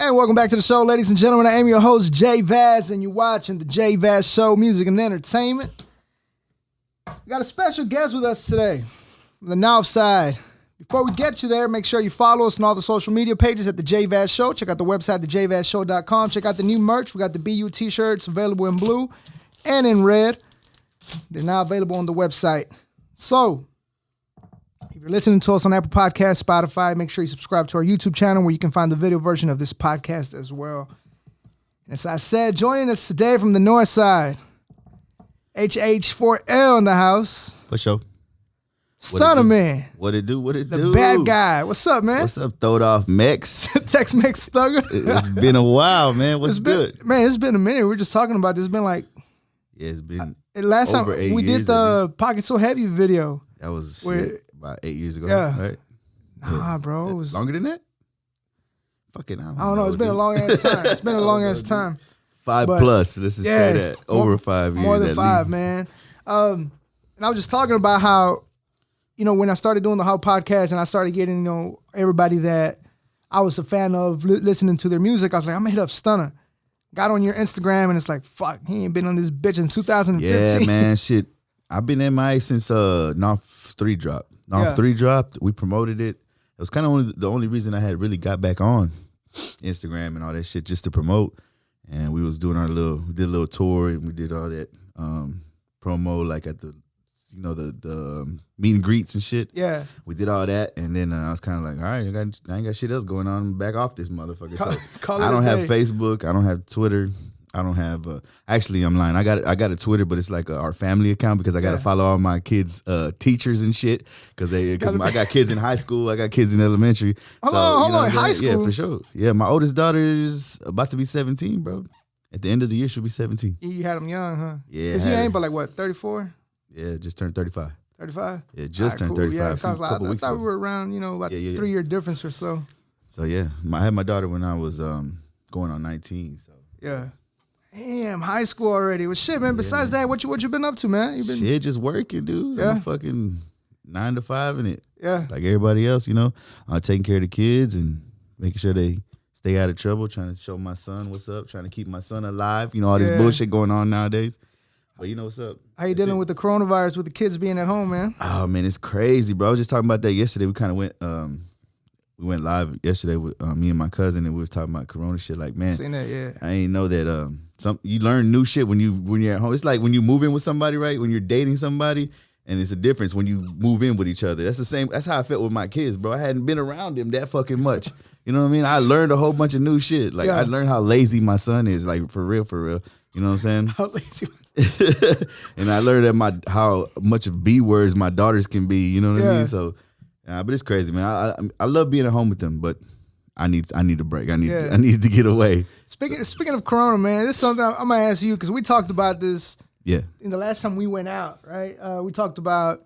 And welcome back to the show, ladies and gentlemen. I am your host, Jay Vaz, and you're watching the Jay Vaz Show, Music and Entertainment. We got a special guest with us today from the NAWF side. Before we get you there, make sure you follow us on all the social media pages at the Jay Vaz Show. Check out the website, thejvazshow.com. Check out the new merch. We got the BU t-shirts available in blue and in red. They're now available on the website. So, if you're listening to us on Apple Podcasts, Spotify, make sure you subscribe to our YouTube channel where you can find the video version of this podcast as well. And as I said, joining us today from the north side, HH4L in the house. For sure. Stunta man. What it do? The bad guy. What's up, man? What's up, Throwed Off Mex? Tex-Mex Thugger. It's been a while, man. What's good? Man, it's been a minute. We were just talking about this. It's been like... Yeah, it's been last over time 8 we years did the Pocket So Heavy video. That was about 8 years ago, Yeah. right? Nah, bro. It was longer than that? Fucking, I don't know. It's been a long ass time. It's been a long ass time. 5 plus. Let's just say that. Over 5 years. More than 5, man. And I was just talking about how, when I started doing the whole podcast and I started getting, everybody that I was a fan of listening to their music, I was like, I'm gonna hit up Stunta. Got on your Instagram and it's like, fuck, he ain't been on this bitch in 2015. Yeah, man, shit. I've been MIA since NAWF 3 dropped. NAWF 3 dropped. We promoted it. It was kind of the only reason I had really got back on Instagram and all that shit, just to promote. And we was doing we did a little tour and we did all that promo, like at the, the meet and greets and shit. Yeah. We did all that, and then I was kind of like, all right, I ain't got shit else going on. I'm back off this motherfucker. So I don't have Facebook. I don't have Twitter. I don't have. Actually, I'm lying. I got a Twitter, but it's like our family account because I got to follow all my kids' teachers and shit. Because I got kids in high school. I got kids in elementary. Hold on, high school. Yeah, for sure. Yeah, my oldest daughter's about to be 17, bro. At the end of the year, she'll be 17. You had them young, huh? Yeah. Because you ain't but like what, 34? Yeah, just turned 35. 35? Yeah, just turned 35. Yeah, sounds like I thought we were around, about 3 year difference or so. So yeah, I had my daughter when I was going on 19. So yeah. Damn, high school already. Well, shit, man. Besides that, what you been up to, man? Shit, just working, dude. Yeah. I'm fucking 9 to 5 in it. Yeah. Like everybody else, taking care of the kids and making sure they stay out of trouble, trying to show my son what's up, trying to keep my son alive. All this bullshit going on nowadays. But you know what's up. How you dealing with the coronavirus with the kids being at home, man? Oh, man, it's crazy, bro. I was just talking about that yesterday. We kind of went live yesterday with me and my cousin, and we was talking about corona shit. Like, man, seen that, yeah. I ain't know that you learn new shit when you're at home. It's like when you move in with somebody, right? When you're dating somebody, and it's a difference when you move in with each other. That's the same. That's how I felt with my kids, bro. I hadn't been around them that fucking much. You know what I mean? I learned a whole bunch of new shit. Like, I learned how lazy my son is, like, for real. You know what I'm saying? How lazy and I learned that how much of B words my daughters can be, you know what I mean? So, but it's crazy, man. I love being at home with them, but I need a break. I need to get away. Speaking of corona, man, this is something I'm going to ask you because we talked about this in the last time we went out, right? We talked about,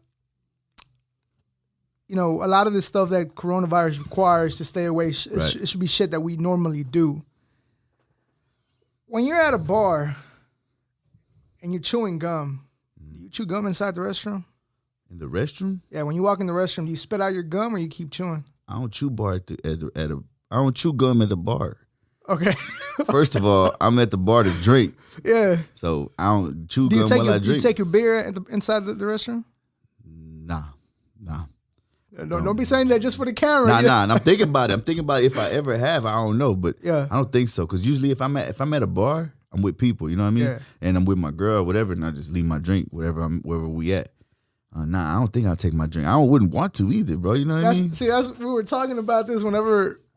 a lot of this stuff that coronavirus requires to stay away, it should be shit that we normally do. When you're at a bar and you're chewing gum, do you chew gum inside the restroom? In the restroom? Yeah, when you walk in the restroom, do you spit out your gum or you keep chewing? I don't chew I don't chew gum at the bar. Okay. First of all, I'm at the bar to drink. Yeah. So I don't chew gum while I drink. Do you take your beer inside the restroom? Nah. Don't be saying that just for the camera. Nah. And I'm thinking about it. If I ever have. I don't know, but I don't think so. Because usually if I'm at a bar, I'm with people. You know what I mean? Yeah. And I'm with my girl, or whatever, and I just leave my drink wherever we at. Nah, I don't think I'll take my drink. I wouldn't want to either, bro. You know what I mean? See, we were talking about this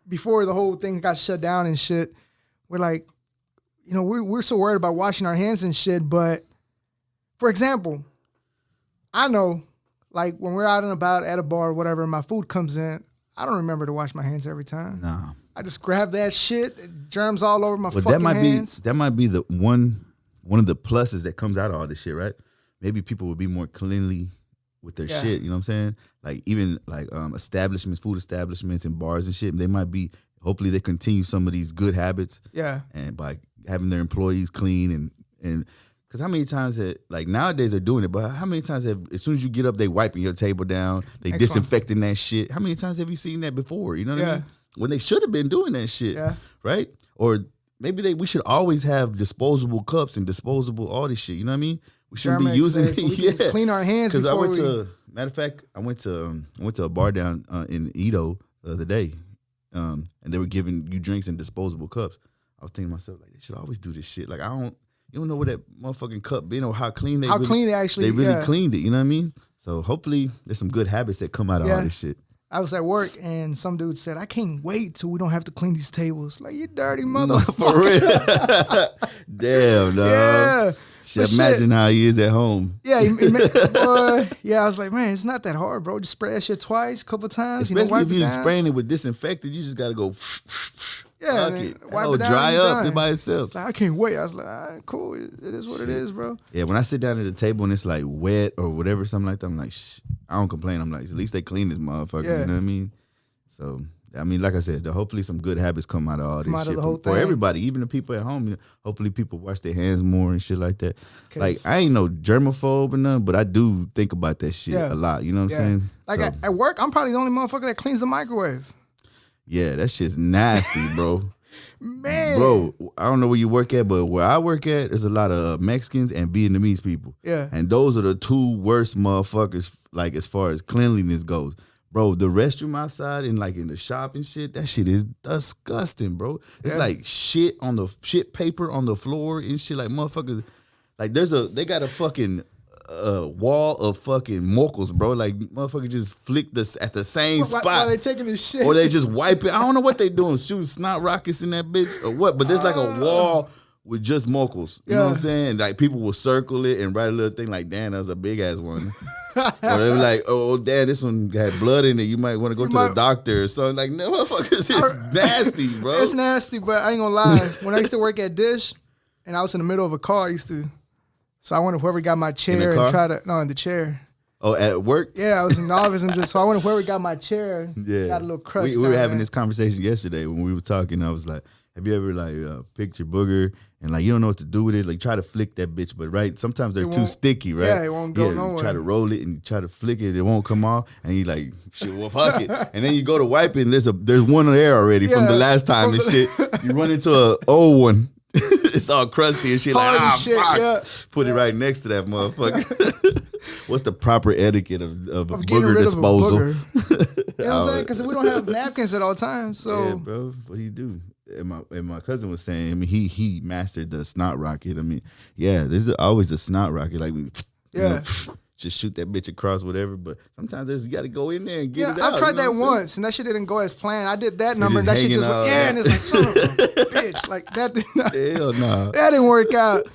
before the whole thing got shut down and shit. We're like, we're so worried about washing our hands and shit. But for example, I know, like when we're out and about at a bar or whatever, my food comes in, I don't remember to wash my hands every time. Nah. I just grab that shit, germs all over my fucking hands. That might be the one of the pluses that comes out of all this shit, right? Maybe people would be more cleanly with their shit, you know what I'm saying? Like even like establishments, food establishments and bars and shit, they might be, hopefully they continue some of these good habits. Yeah. And by having their employees clean and Because how many times that, like nowadays they're doing it, but how many times as soon as you get up, they wiping your table down, they disinfecting that shit. How many times have you seen that before? You know what I mean? When they should have been doing that shit, right? Or maybe we should always have disposable cups and disposable all this shit. You know what I mean? We shouldn't be using it. Clean our hands. Because matter of fact, I went to a bar down in Edo the other day, and they were giving you drinks in disposable cups. I was thinking to myself, like, they should always do this shit. Like, you don't know where that motherfucking cup been or how clean they really cleaned it. You know what I mean? So hopefully there's some good habits that come out of all this shit. I was at work and some dude said, I can't wait till we don't have to clean these tables. Like, you dirty motherfucker. For real. Damn, dog. Yeah. Imagine how he is at home. Yeah, boy. Yeah, I was like, man, it's not that hard, bro. Just spray that shit twice, a couple times. Especially if you're spraying it with disinfectant, you just got to go. Yeah, wipe it down, dry up by itself. Like, I can't wait. I was like, all right, cool. It is what it is, bro. Yeah, when I sit down at the table and it's like wet or whatever, something like that, I'm like, I don't complain. I'm like, at least they clean this motherfucker. Yeah. You know what I mean? So, I mean, like I said, hopefully some good habits come out of all this shit for everybody, even the people at home. You know, hopefully people wash their hands more and shit like that. Like, I ain't no germaphobe or nothing, but I do think about that shit a lot. You know what I'm saying? Like, at work, I'm probably the only motherfucker that cleans the microwave. Yeah, that shit's nasty, bro. Man. Bro, I don't know where you work at, but where I work at, there's a lot of Mexicans and Vietnamese people. Yeah. And those are the two worst motherfuckers, like, as far as cleanliness goes. Bro, the restroom outside and like in the shop and shit, that shit is disgusting, bro. It's like shit paper on the floor and shit. Like motherfuckers, like they got a fucking wall of fucking mocos, bro. Like motherfuckers just flick this at the same spot. While they taking this shit, or they just wipe it. I don't know what they doing, shooting snot rockets in that bitch or what. But there's like a wall with just mocos. You know what I'm saying? Like people will circle it and write a little thing like, "Damn, that was a big ass one." Or they were like, "Oh, damn, this one had blood in it. You might want to go to the doctor or something." Like, no, motherfuckers, it's nasty, bro. It's nasty, but I ain't gonna lie. When I used to work at Dish, and I was in the middle of a car, so I went to whoever got my chair and in the chair. Oh, at work? Yeah, I was in the office and so I went to whoever got my chair. Yeah, got a little crust. We were having this conversation yesterday when we were talking. I was like, "Have you ever like picked your booger and like you don't know what to do with it? Like try to flick that bitch, but right sometimes they're too sticky, right? Yeah, it won't go nowhere. Try to roll it and try to flick it, it won't come off, and you like shit, well fuck it, and then you go to wipe it, and there's one there already from the last time and shit. You run into an old one. It's all crusty and shit. Hard like, shit, fuck. Put it right next to that motherfucker. What's the proper etiquette of booger disposal? You know what I'm saying? Because we don't have napkins at all times. So yeah, bro, what do you do? And my cousin was saying, I mean, he mastered the snot rocket. I mean, yeah, there's always a snot rocket. Like, you know, just shoot that bitch across whatever. But sometimes you got to go in there and get it out. I've tried that once, and that shit didn't go as planned. I did that number, and that shit just went, and it's like, son of a bitch. Like, that did not, hell no. That didn't work out.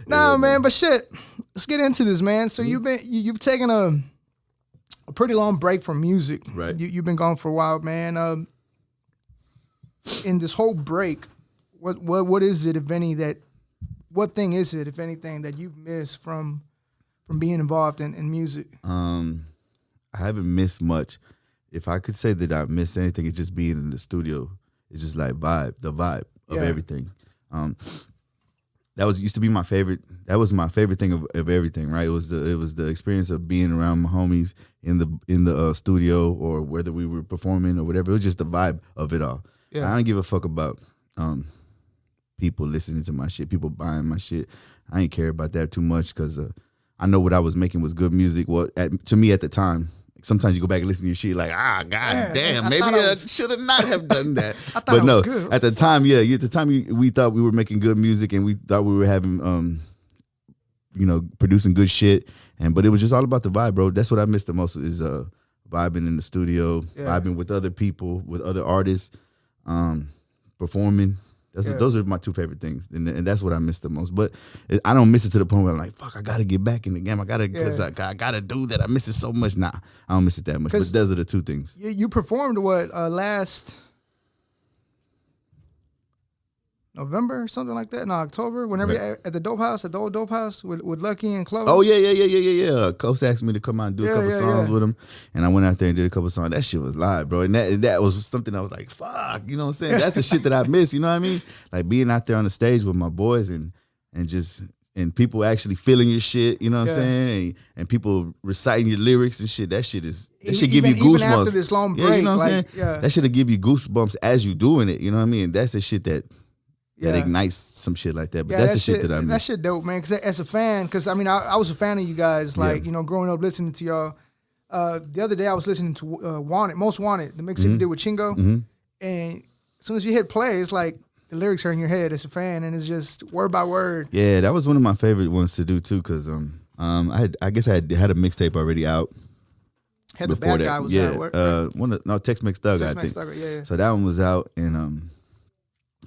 Nah, man, but shit, let's get into this, man. So you've taken a pretty long break from music. Right. You've been gone for a while, man. In this whole break, what is it, if any, what thing is it, if anything, that you've missed from being involved in music? I haven't missed much. If I could say that I've missed anything, it's just being in the studio. It's just like the vibe of everything. That used to be my favorite. That was my favorite thing of everything, right? It was the experience of being around my homies in the studio or whether we were performing or whatever. It was just the vibe of it all. Yeah. I don't give a fuck about people listening to my shit, people buying my shit. I ain't care about that too much because I know what I was making was good music. Well, to me at the time, sometimes you go back and listen to your shit like, damn, maybe I should have not have done that. I thought it was good. At the time, we thought we were making good music and we thought we were having, producing good shit. But it was just all about the vibe, bro. That's what I miss the most is vibing in the studio, vibing with other people, with other artists. Performing. Those are my two favorite things, and that's what I miss the most. But I don't miss it to the point where I'm like, fuck, I gotta get back in the game. I gotta do that. I miss it so much. Nah, I don't miss it that much. But those are the two things. You performed last November or something like that? No, October. Whenever you're at the Dope House, at the old Dope House with Lucky and Chloe. Oh yeah. Coach asked me to come out and do a couple songs with him, and I went out there and did a couple songs. That shit was live, bro, and that was something I was like, fuck, you know what I'm saying? That's the shit that I miss. You know what I mean? Like being out there on the stage with my boys and and people actually feeling your shit, you know what I'm saying? And people reciting your lyrics and shit, that should give you goosebumps. Even after this long break, you know what I'm saying? Yeah. That should give you goosebumps as you doing it, you know what I mean? That's the shit that ignites some shit like that. But that's the shit that I mean. That shit dope, man. Because as a fan, because I mean, I was a fan of you guys, like, you know, growing up listening to y'all. The other day I was listening to Most Wanted, the mixtape you did with Chingo. And as soon as you hit play, it's like the lyrics are in your head as a fan, and it's just word by word. Yeah, that was one of my favorite ones to do too, because I guess I had a mixtape already out. Had the bad guy was out. Right? Tex-Mex Thug, I think. Thug, yeah. So that one was out, and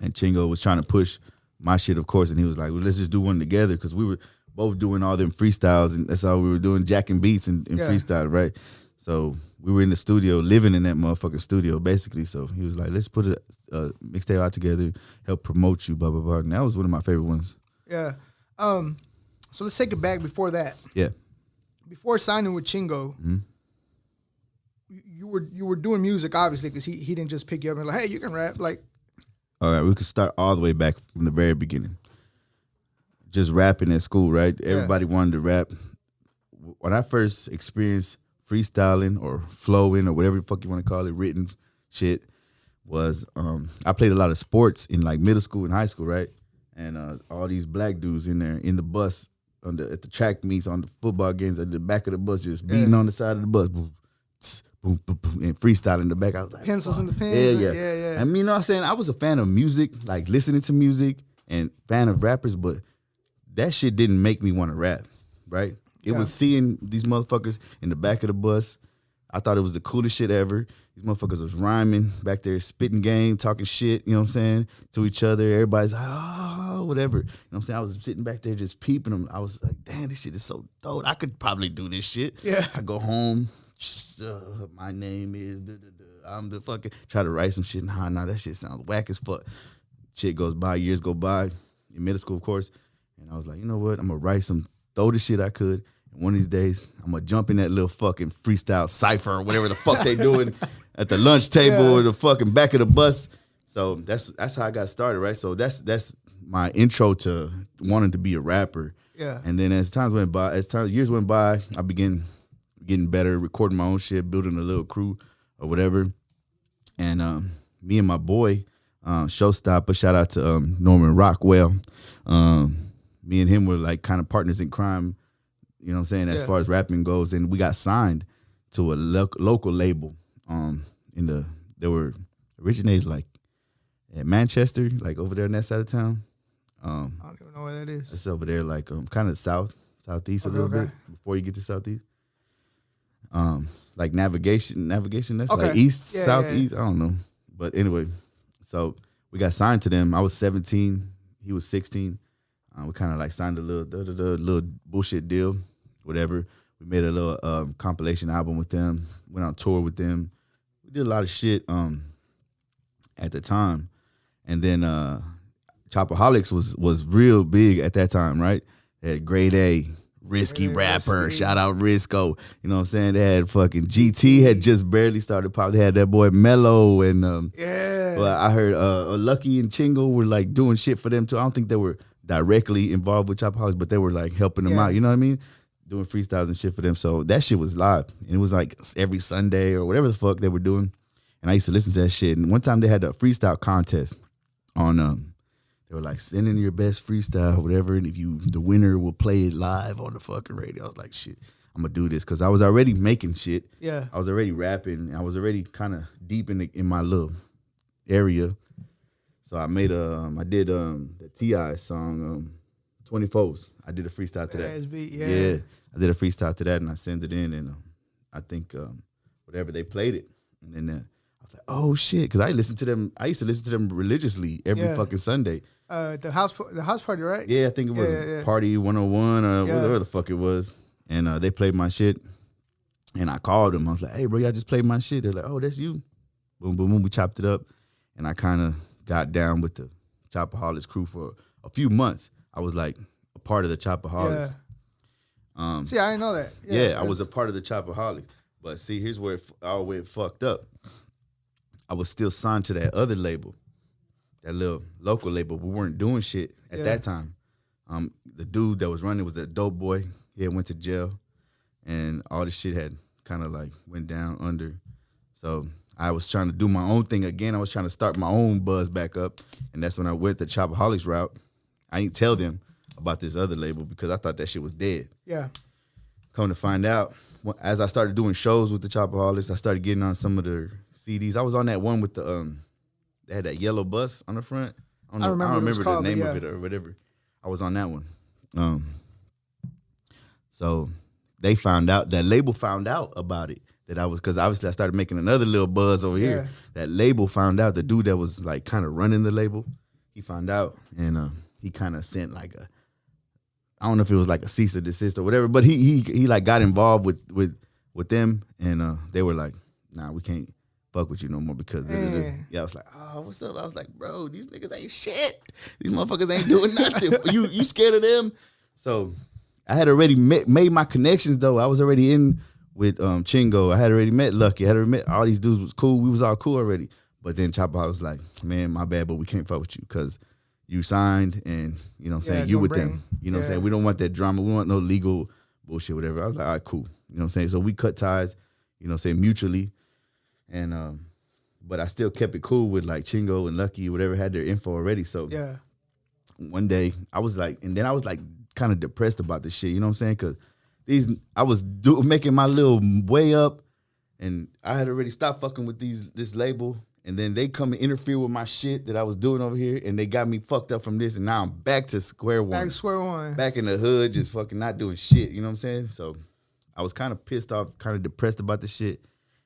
Chingo was trying to push my shit, of course, and he was like, well, let's just do one together, because we were both doing all them freestyles, and that's all we were doing, jacking beats and freestyle, right? So we were in the studio, living in that motherfucking studio, basically. So he was like, let's put a mixtape out together, help promote you, blah, blah, blah. And that was one of my favorite ones. Yeah. So let's take it back before that. Yeah. Before signing with Chingo, you were doing music, obviously, because he didn't just pick you up and like, hey, you can rap. Like, all right, we could start all the way back from the very beginning. Just rapping at school, right? Everybody wanted to rap. When I first experienced freestyling or flowing or whatever the fuck you want to call it, written shit, was I played a lot of sports in like middle school and high school, right? And all these black dudes in there in the bus at the track meets, on the football games, at the back of the bus, just beating on the side of the bus, boom, tss, boom, boom, boom, and freestyling in the back. I was like, pencils in the pens. Yeah. I mean, you know what I'm saying? I was a fan of music, like listening to music and fan of rappers, but that shit didn't make me want to rap, right? It was seeing these motherfuckers in the back of the bus. I thought it was the coolest shit ever. These motherfuckers was rhyming back there, spitting game, talking shit, you know what I'm saying, to each other. Everybody's like, oh, whatever. You know what I'm saying? I was sitting back there just peeping them. I was like, damn, this shit is so dope. I could probably do this shit. Yeah. I go home, my name is, I'm the fucking, try to write some shit. Nah, that shit sounds whack as fuck. Shit goes by, years go by, in middle school, of course. And I was like, you know what? I'm going to write throw the shit I could. And one of these days, I'm going to jump in that little fucking freestyle cypher or whatever the fuck they doing at the lunch table or the fucking back of the bus. So that's how I got started, right? So that's my intro to wanting to be a rapper. Yeah. And then as years went by, I began getting better, recording my own shit, building a little crew or whatever. And me and my boy, Showstopper, shout out to Norman Rockwell. Me and him were like kind of partners in crime, you know what I'm saying, as far as rapping goes. And we got signed to a local label. They were originated like at Manchester, like over there on that side of town. I don't even know where that is. It's over there, like kind of southeast a little bit before you get to southeast. Like navigation. That's like east, southeast. I don't know, but anyway, so we got signed to them. I was 17, he was 16. We kind of like signed a little bullshit deal, whatever. We made a little compilation album with them. Went on tour with them. We did a lot of shit at the time, and then Chopaholics was real big at that time, right? They had Grade A, Risky Rapper, shout out Risco. You know what I'm saying? They had fucking GT had just barely started pop. They had that boy Mello and Well, I heard Lucky and Chingo were like doing shit for them too. I don't think they were directly involved with Chopaholics, but they were like helping them out. You know what I mean? Doing freestyles and shit for them. So that shit was live. And it was like every Sunday or whatever the fuck they were doing. And I used to listen to that shit. And one time they had a freestyle contest on they were like, send in your best freestyle, whatever, and the winner will play it live on the fucking radio. I was like, shit, I'm gonna do this. Cause I was already making shit. Yeah. I was already rapping. I was already kind of deep in my little area. So I did the T.I. song, 24s. I did a freestyle to that. Yeah. I did a freestyle to that and I sent it in and I think whatever, they played it. And then I was like, oh shit. Cause I used to listen to them religiously every fucking Sunday. The house party, right? Yeah, I think it was Party 101 or whatever the fuck it was. And they played my shit. And I called them. I was like, hey, bro, y'all just played my shit. They're like, oh, that's you. Boom, boom, boom. We chopped it up. And I kind of got down with the Chopaholics crew for a few months. I was like a part of the Chopaholics. Yeah. See, I didn't know that. Yeah, I was a part of the Chopaholics. But see, here's where it all went fucked up. I was still signed to that other label. That little local label. We weren't doing shit at that time. The dude that was running was a dope boy. He had went to jail, and all this shit had kind of like went down under. So I was trying to do my own thing again. I was trying to start my own buzz back up, and that's when I went the Chopaholics route. I didn't tell them about this other label because I thought that shit was dead. Yeah. Come to find out, as I started doing shows with the Chopaholics, I started getting on some of their CDs. I was on that one with the they had that yellow bus on the front. I don't remember the name of it or whatever. I was on that one. So they found out, that label found out about it, that I was, because obviously I started making another little buzz over here. That label found out, the dude that was like kind of running the label, he found out, and he kind of sent like I don't know if it was like a cease or desist or whatever, but he like got involved with them, and they were like, nah, we can't fuck with you no more because yeah, I was like, oh, what's up? I was like, bro, these niggas ain't shit. These motherfuckers ain't doing nothing. You scared of them? So I had already made my connections though. I was already in with Chingo. I had already met Lucky. I had already met all these dudes. Was cool. We was all cool already. But then Chopper was like, man, my bad, but we can't fuck with you because you signed and, you know what I'm saying, you with them. You know what I'm saying? We don't want that drama. We want no legal bullshit, whatever. I was like, all right, cool. You know what I'm saying? So we cut ties, you know what I'm saying, mutually. And but I still kept it cool with like Chingo and Lucky, whatever, had their info already. So one day I was like, and then I was like kind of depressed about this shit, you know what I'm saying? Because I was making my little way up, and I had already stopped fucking with this label, and then they come and interfere with my shit that I was doing over here, and they got me fucked up from this, and now I'm back to square one. Back in the hood, just fucking not doing shit, you know what I'm saying? So I was kind of pissed off, kind of depressed about the shit.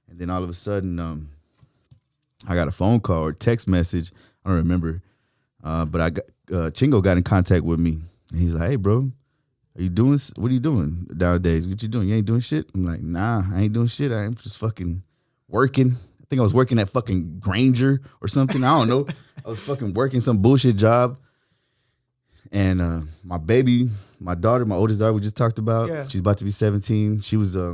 And then all of a sudden, I got a phone call or text message. I don't remember. But I got Chingo got in contact with me. And he's like, hey, bro, what are you doing nowadays? What you doing? You ain't doing shit? I'm like, nah, I ain't doing shit. I'm just fucking working. I think I was working at fucking Granger or something. I don't know. I was fucking working some bullshit job. And my daughter, my oldest daughter we just talked about, she's about to be 17. She was, I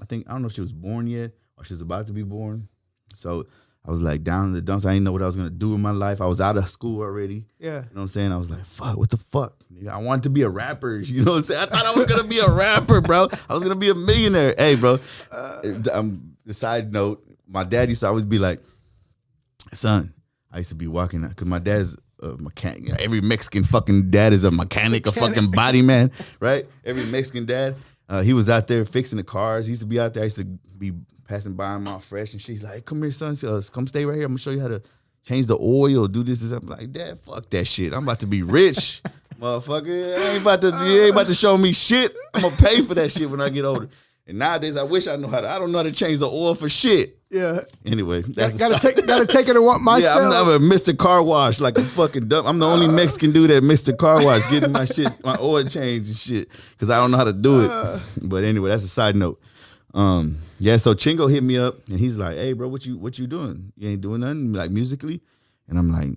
don't know if she was born yet, or she was about to be born. So I was like down in the dumps. I didn't know what I was going to do in my life. I was out of school already. Yeah. You know what I'm saying? I was like, fuck, what the fuck? I wanted to be a rapper. You know what I'm saying? I thought I was going to be a rapper, bro. I was going to be a millionaire. Hey, bro. The side note, my dad used to always be like, son, I used to be walking out, because my dad's a mechanic. You know, every Mexican fucking dad is a mechanic, a fucking body man, right? Every Mexican dad. He was out there fixing the cars. He used to be out there. I used to be passing by him all fresh, and she's like, come here, son. Come stay right here. I'm going to show you how to change the oil, do this. I'm like, Dad, fuck that shit. I'm about to be rich, motherfucker. You ain't about to show me shit. I'm going to pay for that shit when I get older. And nowadays, I wish I know how to. I don't know how to change the oil for shit. Yeah. Anyway, that's gotta take it to want myself. Yeah, I'm a Mr. Car Wash, like a fucking dumb. I'm the only Mexican dude at Mr. Car Wash getting my shit, my oil changed and shit, because I don't know how to do it. But anyway, that's a side note. Yeah. So Chingo hit me up, and he's like, "Hey, bro, what you doing? You ain't doing nothing like musically?" And I'm like,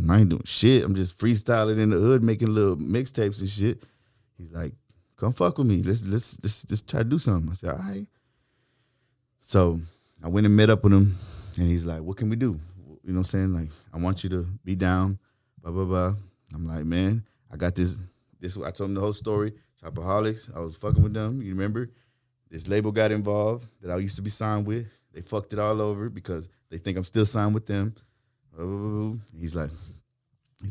I ain't doing shit. I'm just freestyling in the hood, making little mixtapes and shit. He's like, come fuck with me. Let's try to do something. I said, all right. So I went and met up with him, and he's like, what can we do? You know what I'm saying? Like, I want you to be down, blah, blah, blah. I'm like, man, I got this. I told him the whole story. Chopaholics, I was fucking with them. You remember? This label got involved that I used to be signed with. They fucked it all over because they think I'm still signed with them. He's like,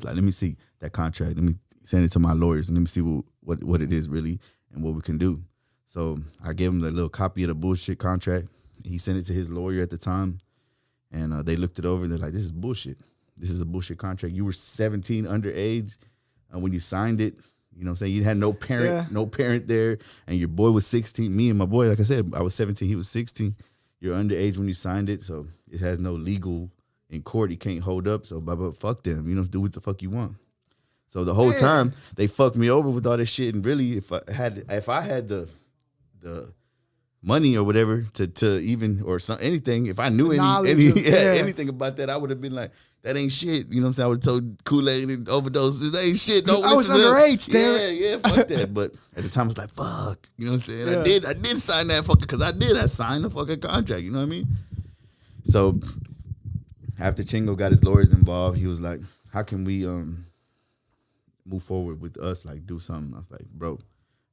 let me see that contract. Let me send it to my lawyers and let me see what it is really and what we can do. So I gave him the little copy of the bullshit contract. He sent it to his lawyer at the time, and they looked it over and they're like, this is bullshit. This is a bullshit contract. You were 17 underage when you signed it. You know what I'm saying? You had no parent there, and your boy was 16. Me and my boy, like I said, I was 17, he was 16. You're underage when you signed it, so it has no legal in court. You can't hold up, so fuck them. You know, do what the fuck you want. So the whole time they fucked me over with all this shit, and really, if I had the money or whatever to even or anything, if I knew anything about that, I would have been like, that ain't shit. You know what I'm saying? I would have told Kool-Aid and overdoses, that ain't shit. Don't I was underage, damn it. Yeah, fuck that. But at the time, I was like, fuck. You know what I'm saying? Yeah. I did sign that fucking, because I signed the fucking contract. You know what I mean? So after Chingo got his lawyers involved, he was like, how can we move move forward with us, like do something. I was like, bro,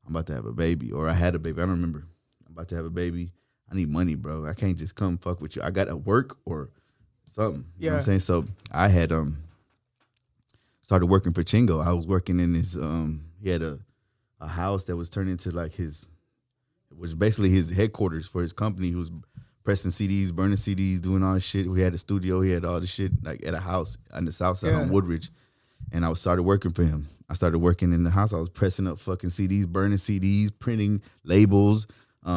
I'm about to have a baby, or I had a baby. I don't remember. I'm about to have a baby. I need money, bro. I can't just come fuck with you. I got to work or something. You know what I'm saying? So I had started working for Chingo. I was working in his he had a house that was turned into like it was basically his headquarters for his company. He was pressing CDs, burning CDs, doing all this shit. We had a studio. He had all this shit like at a house on the south side on Woodridge. And I started working for him. I started working in the house. I was pressing up fucking CDs, burning CDs, printing labels,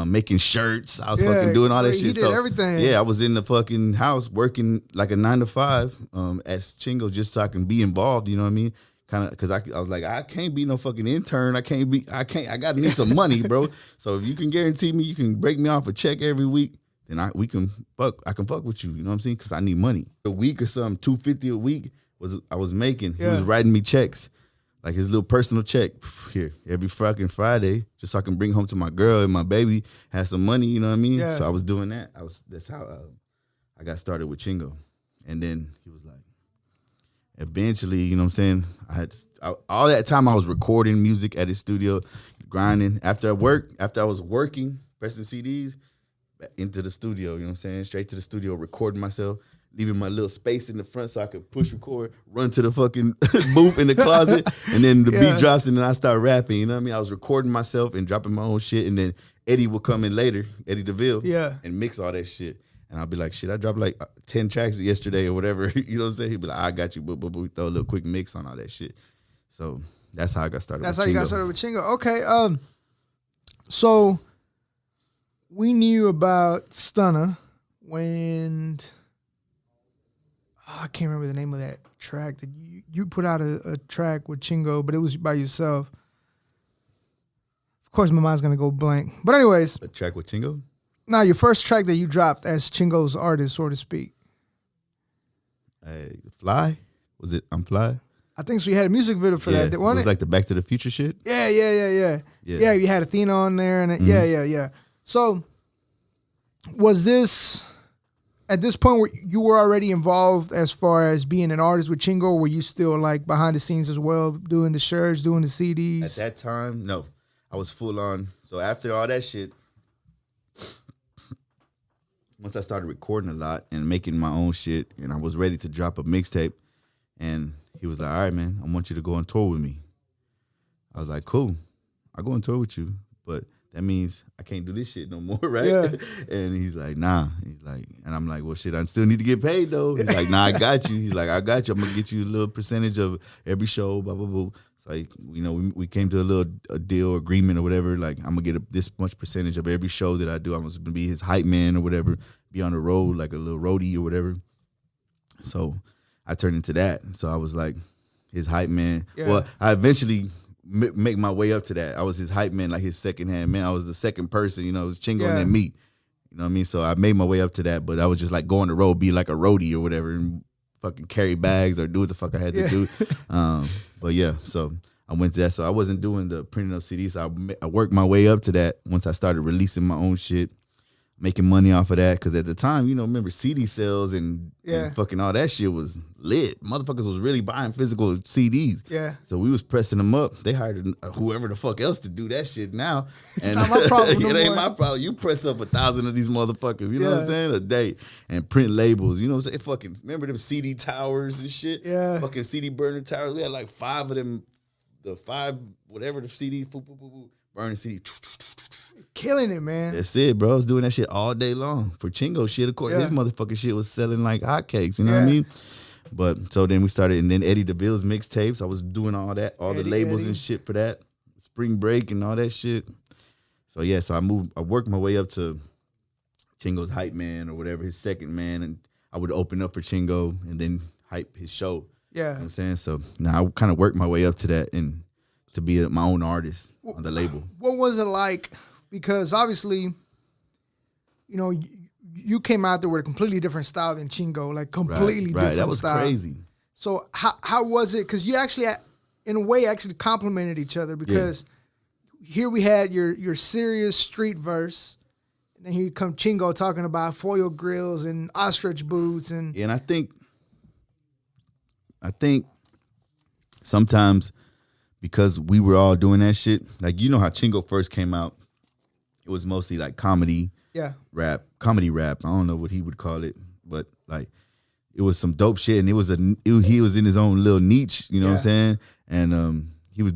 making shirts. I was fucking doing all that shit. He did everything. Yeah, I was in the fucking house working like a 9 to 5 at Chingo just so I can be involved. You know what I mean? Kind of because I was like, I can't be no fucking intern. I got to need some money, bro. So if you can guarantee me, you can break me off a check every week, then I can fuck with you. You know what I'm saying? Because I need money. A week or something, $250 a week. I was making. He was writing me checks, like his little personal check here every fucking Friday, just so I can bring home to my girl and my baby, have some money. You know what I mean? Yeah. So I was doing that. That's how I got started with Chingo, and then he was like, eventually, you know what I'm saying? All that time I was recording music at his studio, grinding. After I was working, pressing CDs, into the studio. You know what I'm saying? Straight to the studio, recording myself. Leaving my little space in the front so I could push record, run to the fucking booth in the closet, and then the beat drops, and then I start rapping. You know what I mean? I was recording myself and dropping my own shit, and then Eddie would come in later, Eddie DeVille, and mix all that shit. And I'll be like, shit, I dropped like 10 tracks yesterday or whatever. You know what I'm saying? He'd be like, I got you, but we throw a little quick mix on all that shit. So that's how I got started. That's how you got started with Chingo. Okay, so we knew about Stunta when. I can't remember the name of that track that you put out a track with Chingo, but it was by yourself. Of course, my mind's gonna go blank. But anyways, a track with Chingo. Now, your first track that you dropped as Chingo's artist, so to speak. Fly? Was it I'm Fly? I think so. You had a music video for that, wasn't it? It was like the Back to the Future shit? Yeah. Yeah, you had Athena on there. And yeah. So, was this... At this point, where you were already involved as far as being an artist with Chingo, or were you still like behind the scenes as well, doing the shirts, doing the CDs? At that time, no. I was full on. So after all that shit, once I started recording a lot and making my own shit, and I was ready to drop a mixtape, and he was like, all right, man, I want you to go on tour with me. I was like, cool. I'll go on tour with you, but that means I can't do this shit no more, right? Yeah. And he's like, nah. He's like, and I'm like, well, shit, I still need to get paid though. He's like, nah, I got you. He's like, I got you. I'm gonna get you a little percentage of every show, blah, blah, blah. It's like, you know, we came to a deal agreement or whatever. Like, I'm gonna get this much percentage of every show that I do. I'm gonna be his hype man or whatever, be on the road, like a little roadie or whatever. So I turned into that. So I was like his hype man. Yeah. Well, I eventually make my way up to that. I was his hype man, like his second hand man. I was the second person, you know, it was Chingo and then me. You know what I mean? So I made my way up to that, but I was just like go on the road, be like a roadie or whatever, and fucking carry bags or do what the fuck I had to do. But yeah, so I went to that. So I wasn't doing the printing of CDs. So I worked my way up to that once I started releasing my own shit, making money off of that. Because at the time, you know, remember CD sales and fucking all that shit was lit. Motherfuckers was really buying physical CDs. Yeah. So we was pressing them up. They hired whoever the fuck else to do that shit now. It's not my problem. It ain't my problem. You press up 1,000 of these motherfuckers, you know what I'm saying, a day, and print labels. You know what I'm saying? Fucking remember them CD towers and shit? Yeah. Fucking CD burner towers. We had like 5 of them, the 5 whatever the CD burning CD. Killing it, man. That's it, bro. I was doing that shit all day long. For Chingo shit, of course, his motherfucking shit was selling like hotcakes, you know what I mean? But so then we started, and then Eddie DeVille's mixtapes. I was doing all that, the labels and shit for that. Spring Break and all that shit. So yeah, so I worked my way up to Chingo's hype man or whatever, his second man, and I would open up for Chingo and then hype his show. Yeah. You know what I'm saying? So now I kind of worked my way up to that and to be my own artist on the label. What was it like? Because obviously, you know, you came out there with a completely different style than Chingo, like completely different style. That was crazy. So how was it? Because you actually, in a way, actually complimented each other because here we had your serious street verse, and then here come Chingo talking about foil grills and ostrich boots. And I think sometimes because we were all doing that shit. Like, you know how Chingo first came out, it was mostly like comedy, comedy rap. I don't know what he would call it, but like it was some dope shit, and he was in his own little niche, you know what I'm saying? And he was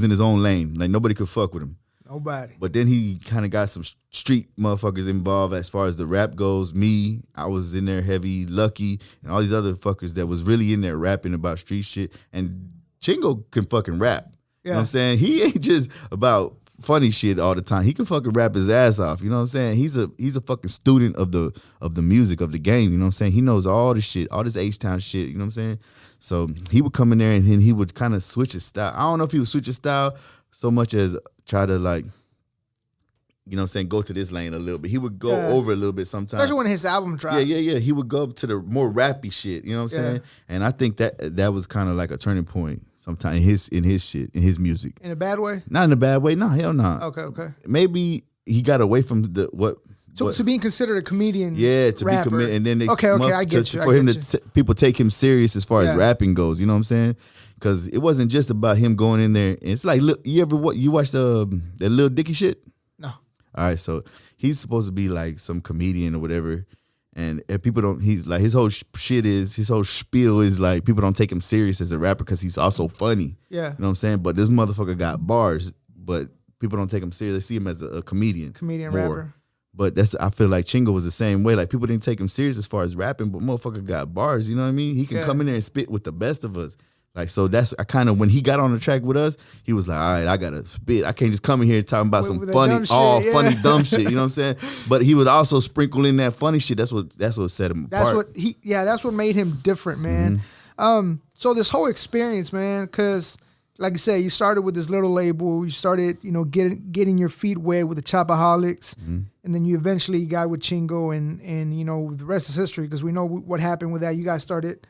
in his own lane. Like nobody could fuck with him. Nobody. But then he kind of got some street motherfuckers involved as far as the rap goes. Me, I was in there heavy, Lucky, and all these other fuckers that was really in there rapping about street shit. And Chingo can fucking rap. You know what I'm saying? He ain't just about funny shit all the time. He can fucking rap his ass off. You know what I'm saying? He's a fucking student of the music, of the game. You know what I'm saying? He knows all this shit, all this H-Town shit. You know what I'm saying? So he would come in there and then he would kind of switch his style. I don't know if he would switch his style so much as try to like, you know what I'm saying, go to this lane a little bit. He would go over a little bit sometimes. Especially when his album dropped. Yeah. He would go up to the more rappy shit, you know what I'm saying? And I think that was kind of like a turning point sometime in his shit, in his music. In a bad way? Not in a bad way. No, hell no. Okay. Maybe he got away from to being considered a comedian. Yeah, to rapper. be comedian. And then I get you. For him to people take him serious as far as rapping goes, you know what I'm saying? Because it wasn't just about him going in there. And it's like, look, you watch that Lil Dicky shit? No. All right, so he's supposed to be like some comedian or whatever, and people don't. He's like his whole spiel is like people don't take him serious as a rapper because he's also funny. Yeah, you know what I'm saying. But this motherfucker got bars, but people don't take him serious. They see him as a comedian, rapper. But I feel like Chingo was the same way. Like people didn't take him serious as far as rapping, but motherfucker got bars. You know what I mean? He can come in there and spit with the best of us. Like, so that's when he got on the track with us, he was like, all right, I gotta spit. I can't just come in here talking about some funny, funny, dumb shit. You know what I'm saying? But he would also sprinkle in that funny shit. That's what set him apart. That's what made him different, man. So this whole experience, man, because like you said, you started with this little label. You started, getting your feet wet with the Chopaholics, and then you eventually got with Chingo, and the rest is history because we know what happened with that. You guys started.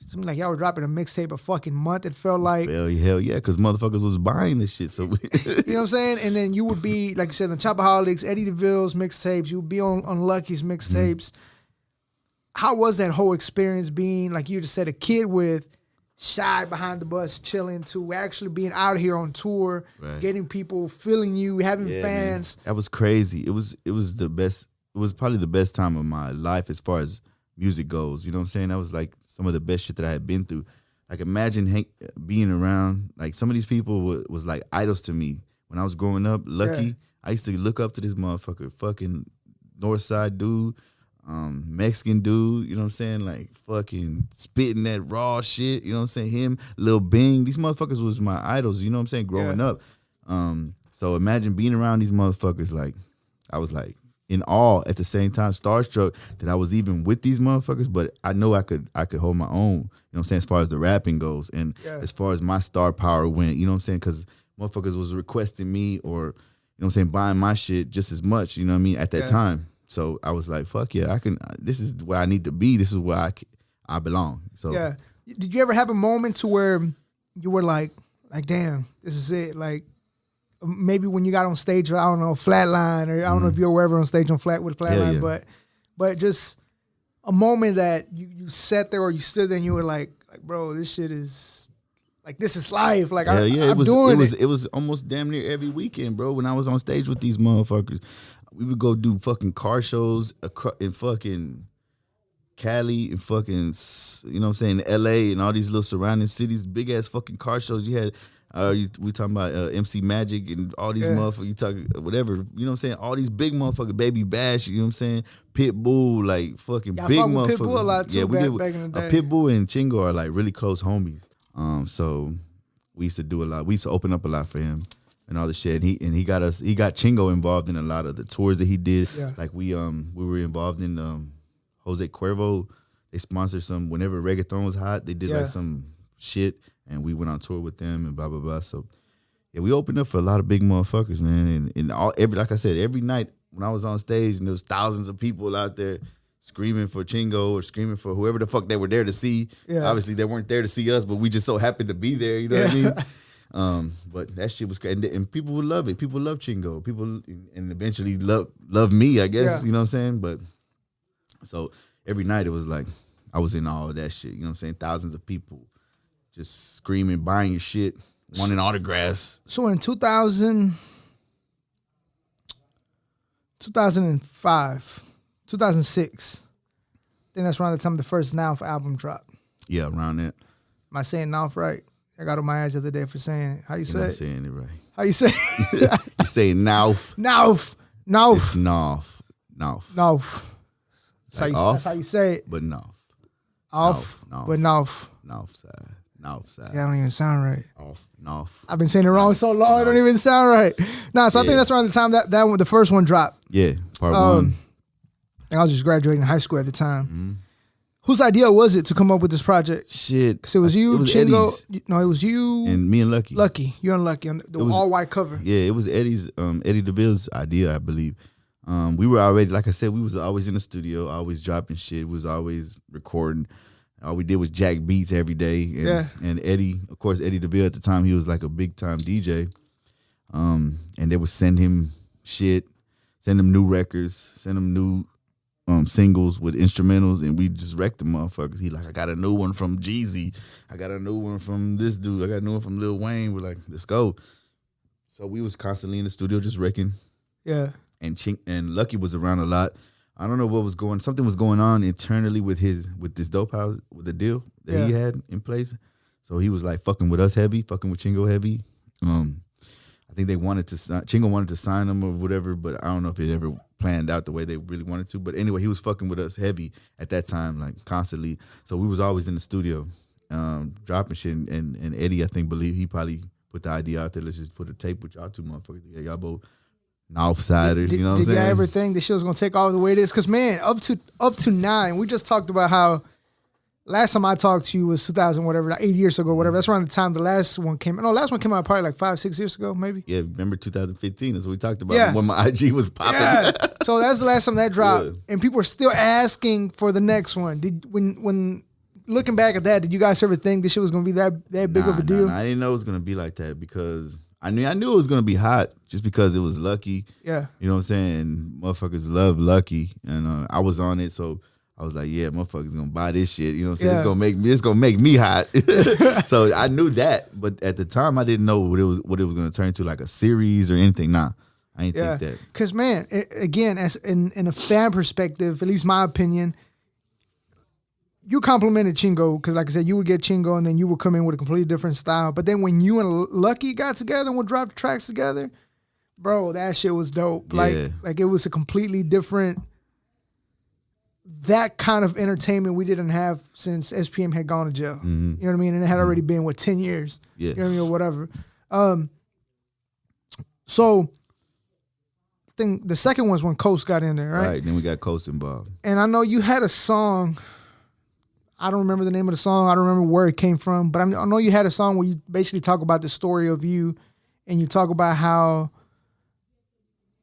Seemed like y'all were dropping a mixtape a fucking month. It felt like hell yeah, because motherfuckers was buying this shit. So you know what I'm saying? And then you would be, like you said, the Chopaholics, Eddie DeVille's mixtapes. You would be on Lucky's mixtapes. How was that whole experience being, like you just said, a kid with shy behind the bus, chilling, to actually being out here on tour, getting people feeling you, having fans? Man. That was crazy. It was the best. It was probably the best time of my life as far as music goes. You know what I'm saying? That was like some of the best shit that I had been through. Like imagine being around, like some of these people was like idols to me. When I was growing up, Lucky, I used to look up to this motherfucker, fucking Northside dude, Mexican dude, you know what I'm saying? Like fucking spitting that raw shit, you know what I'm saying? Him, Lil Bing, these motherfuckers was my idols, you know what I'm saying? Growing up. So imagine being around these motherfuckers, like I was like, in awe at the same time, starstruck that I was even with these motherfuckers, but I know I could hold my own, you know what I'm saying, as far as the rapping goes and as far as my star power went, you know what I'm saying, because motherfuckers was requesting me or, you know what I'm saying, buying my shit just as much, you know what I mean, at that time. So I was like, fuck yeah, I can, this is where I need to be, this is where I belong. So yeah. Did you ever have a moment to where you were like damn, this is it, like, maybe when you got on stage, I don't know, Flatline, or I don't know if you were ever on stage with Flatline, but just a moment that you sat there or you stood there and you were like, bro, this shit is like, this is life. Like, I'm doing it. It was almost damn near every weekend, bro. When I was on stage with these motherfuckers, we would go do fucking car shows in fucking Cali and fucking, you know what I'm saying, LA and all these little surrounding cities, big ass fucking car shows. You had. We talking about MC Magic and all these motherfuckers, you talking whatever, you know what I'm saying? All these big motherfuckers, Baby Bash, you know what I'm saying? Pitbull, like fucking big motherfuckers. Pitbull a lot too, back in the day. Pitbull and Chingo are like really close homies. So we used to do a lot. We used to open up a lot for him and all the shit. And he got Chingo involved in a lot of the tours that he did. Yeah. Like we were involved in Jose Cuervo. They sponsored some, whenever reggaeton was hot, they did like some shit. And we went on tour with them and blah, blah, blah. So, yeah, we opened up for a lot of big motherfuckers, man. And like I said, every night when I was on stage and there was thousands of people out there screaming for Chingo or screaming for whoever the fuck they were there to see. Yeah. Obviously, they weren't there to see us, but we just so happened to be there, you know what I mean? But that shit was crazy. And people would love it. People love Chingo. People, and eventually love me, I guess, you know what I'm saying? But, so every night it was like, I was in all of that shit, you know what I'm saying? Thousands of people just screaming, buying your shit, wanting autographs. So in 2005, 2006, I think that's around the time the first NAWF album dropped. Yeah, around that. Am I saying NAWF right? I got on my ass the other day for saying it. How you say You're it? not saying it right. How you say it? You say NAWF. NAWF. It's NAWF. NAWF. NAWF. NAWF. That's how you say it. But NAWF. Off, NAWF. but NAWF. NAWF side. NAWF side. Yeah, I don't even sound right. Off. NAWF. I've been saying it wrong so long, it don't even sound right. Nah, so I think that's around the time that one, the first one dropped. Yeah, part one. And I was just graduating high school at the time. Whose idea was it to come up with this project? Shit. Because it was you, Chingo. Eddie's. No, it was you. And me and Lucky. Lucky. You and Lucky on the all-white cover. Yeah, it was Eddie DeVille's idea, I believe. We were already, like I said, we was always in the studio, always dropping shit. We was always recording. All we did was jack beats every day. And Eddie, of course, Eddie DeVille at the time, he was like a big-time DJ. And they would send him shit, send him new records, send him new singles with instrumentals, and we just wrecked the motherfuckers. He like, I got a new one from Jeezy. I got a new one from this dude. I got a new one from Lil Wayne. We're like, let's go. So we was constantly in the studio just wrecking. Yeah. And Lucky was around a lot. I don't know what was something was going on internally with this dope house, with the deal that he had in place. So he was like fucking with us heavy, fucking with Chingo heavy. I think Chingo wanted to sign him or whatever, but I don't know if it ever planned out the way they really wanted to. But anyway, he was fucking with us heavy at that time, like constantly. So we was always in the studio, dropping shit. And Eddie, I think, believed he probably put the idea out there. Let's just put a tape with y'all two motherfuckers. Yeah, y'all both Northsiders, you know what I'm saying? Did y'all ever think the shit was gonna take off the way it is? Because man, up to 9, we just talked about how last time I talked to you was 2000 whatever, like 8 years ago, whatever. That's around the time the last one came. No, last one came out probably like 5-6 years ago, maybe. Yeah, remember 2015? That's what we talked about when my IG was popping. Yeah. So that's the last time that dropped, and people are still asking for the next one. When looking back at that, did you guys ever think this shit was gonna be that big of a deal? Nah, I didn't know it was gonna be like that because I knew it was gonna be hot just because it was Lucky. Yeah. You know what I'm saying? Motherfuckers love Lucky, and I was on it, so I was like, yeah, motherfuckers gonna buy this shit. You know what I'm saying? It's gonna make me hot. So I knew that, but at the time I didn't know what it was gonna turn into, like a series or anything. Nah, I didn't think that. Because man, again, as in a fan perspective, at least my opinion, you complimented Chingo because, like I said, you would get Chingo and then you would come in with a completely different style. But then when you and Lucky got together and would drop tracks together, bro, that shit was dope. Yeah. Like it was a completely different, that kind of entertainment we didn't have since SPM had gone to jail. Mm-hmm. You know what I mean? And it had already been, 10 years? Yeah. You know what I mean? Or whatever. So I think the second one's when Coast got in there, right? Right, then we got Coast involved. And I know you had a song. I don't remember the name of the song. I don't remember where it came from. But I know you had a song where you basically talk about the story of you, and you talk about how,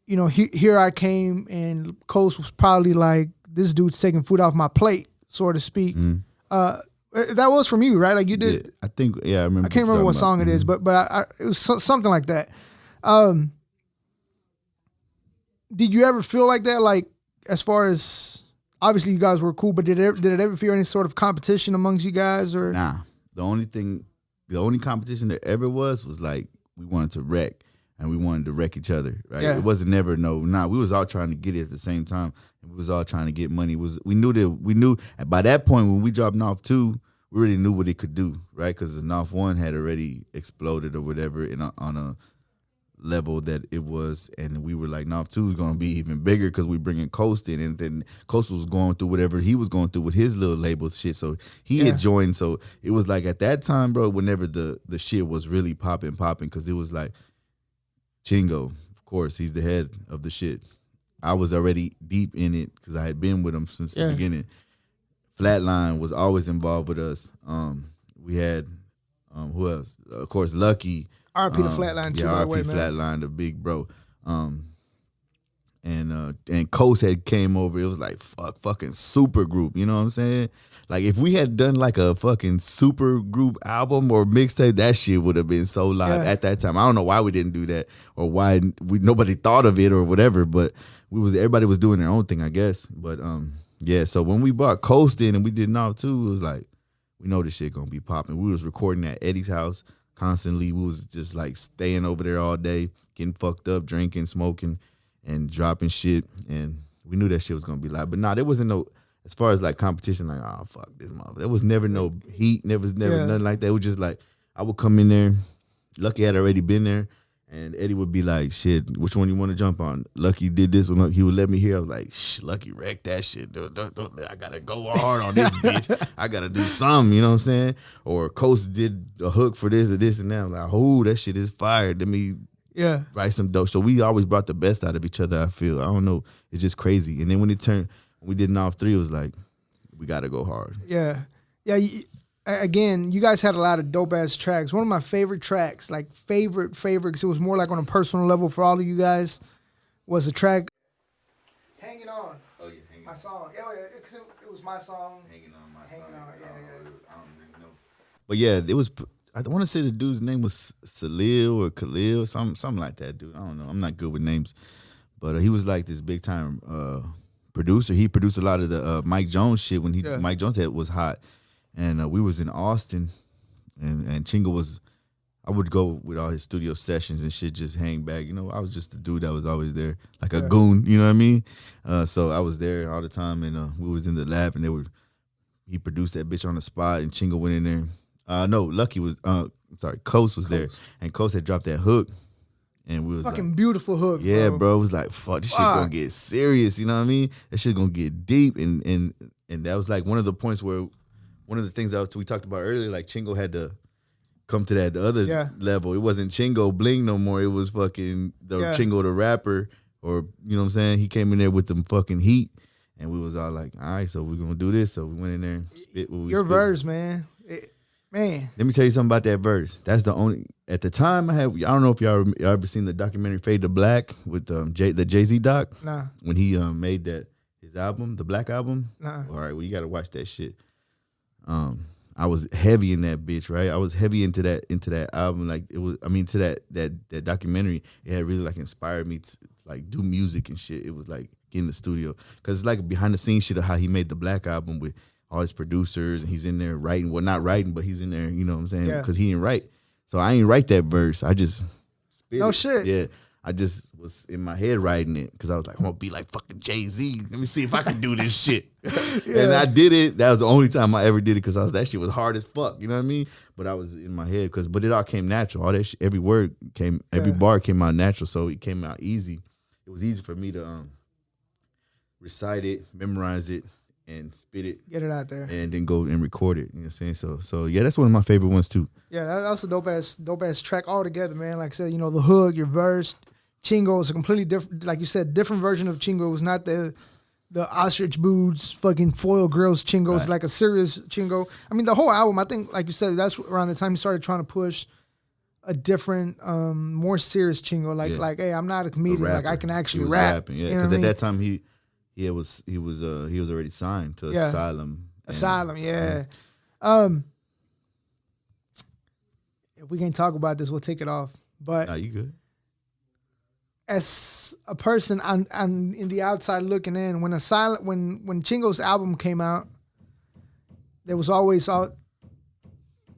you know, here I came, and Coast was probably like, this dude's taking food off my plate, so to speak. Mm. That was from you, right? Like you did. Yeah, I think. Yeah, I remember. I can't remember what song it is, but it was something like that. Did you ever feel like that? Like, as far as, obviously you guys were cool, but did it ever feel any sort of competition amongst you guys? Or Nah. The only competition there ever was like we wanted to wreck and we wanted to wreck each other. Right. Yeah. It wasn't never we was all trying to get it at the same time. And we was all trying to get money. We knew and by that point when we dropped NAWF 2, we really knew what it could do, right? Because the NAWF 1 had already exploded or whatever on a level that it was, and we were like, NAWF 2 is going to be even bigger because we bringing Coast in, and then Coast was going through whatever he was going through with his little label shit, so he had joined. So it was like at that time, bro, whenever the shit was really popping, because it was like Chingo, of course, he's the head of the shit. I was already deep in it because I had been with him since the beginning. Flatline was always involved with us. We had who else? Of course, Lucky. RP the Flatline too, by the way, man. Flatline, the big bro. And Coast had came over. It was like fucking super group. You know what I'm saying? Like if we had done like a fucking super group album or mixtape, that shit would have been so live at that time. I don't know why we didn't do that or why nobody thought of it or whatever. But everybody was doing their own thing, I guess. But yeah. So when we brought Coast in and we did NAWF 2, it was like we know this shit gonna be popping. We was recording at Eddie's house. constantly. We was just like staying over there all day, getting fucked up, drinking, smoking, and dropping shit. And we knew that shit was gonna be live. But nah, there wasn't no, as far as like competition, like, oh fuck this mother. There was never no heat, never nothing like that. It was just like I would come in there. Lucky had already been there. And Eddie would be like, shit, which one you want to jump on? Lucky did this one. He would let me hear. I was like, Lucky wreck that shit. I got to go hard on this bitch. I got to do something, you know what I'm saying? Or Coast did a hook for this or this and that. I'm like, oh, that shit is fire. Let me write some dope. So we always brought the best out of each other, I feel. I don't know. It's just crazy. And then when we did NAWF 3, it was like, we got to go hard. Yeah. Yeah. Again, you guys had a lot of dope ass tracks. One of my favorite tracks, like favorite, because it was more like on a personal level for all of you guys, was a track "Hanging On." Oh yeah, Hanging my song. Yeah, because it was my song. Hanging On, my Hanging song. On, yeah. I don't really know. But yeah, it was. I want to say the dude's name was Salil or Khalil, something like that, dude. I don't know. I'm not good with names, but he was like this big time producer. He produced a lot of the Mike Jones shit when Mike Jones was hot. And we was in Austin, and Chingo was, I would go with all his studio sessions and shit, just hang back. You know, I was just the dude that was always there, like a goon, you know what I mean? So I was there all the time, and we was in the lab, and he produced that bitch on the spot, and Chingo went in there. No, Lucky was, Coast was there, and Coast had dropped that hook, and we was fucking like, beautiful hook, yeah, bro. It was like, fuck, this shit gonna get serious, you know what I mean? That shit gonna get deep, and that was like one of the points where, one of the things that we talked about earlier, like Chingo had to come to that other level. It wasn't Chingo Bling no more. It was fucking Chingo the rapper, or you know what I'm saying? He came in there with them fucking heat, and we was all like, all right, so we're gonna do this. So we went in there and spit what we Your spit. verse, man. Man. Let me tell you something about that verse. That's the only, at the time I don't know if y'all ever seen the documentary Fade to Black with the Jay-Z doc? Nah. When he made his album, the Black album? Nah. All right, well, you gotta watch that shit. I was heavy in that bitch, right? I was heavy into that album, like it was. I mean, to that documentary, it had really like inspired me to like do music and shit. It was like get in the studio, cause it's like behind the scenes shit of how he made the Black album with all his producers, and he's in there writing. Well, not writing, but he's in there. You know what I'm saying? Yeah. Cause he didn't write, so I ain't write that verse. I just spit it. Shit. Yeah. I just was in my head writing it because I was like, I'm gonna be like fucking Jay-Z. Let me see if I can do this shit. And I did it. That was the only time I ever did it because that shit was hard as fuck. You know what I mean? But I was in my head but it all came natural. All that shit, every word came, every bar came out natural, so it came out easy. It was easy for me to recite it, memorize it, and spit it. Get it out there. And then go and record it. You know what I'm saying? So yeah, that's one of my favorite ones too. Yeah, that's a dope ass track altogether, man. Like I said, the hook, your verse. Chingo is a completely different, like you said, different version of Chingo. It was not the ostrich boots, fucking foil grills Chingo. It's like a serious Chingo. I mean, the whole album, I think, like you said, that's around the time he started trying to push a different, more serious Chingo. Like, hey, I'm not a comedian. Like, I can actually rap. Rapping, yeah, because at that time he was already signed to Asylum. Asylum, yeah. If we can't talk about this, we'll take it off. But nah, you good. As a person, I'm in the outside looking in. When Chingo's album came out, there was always all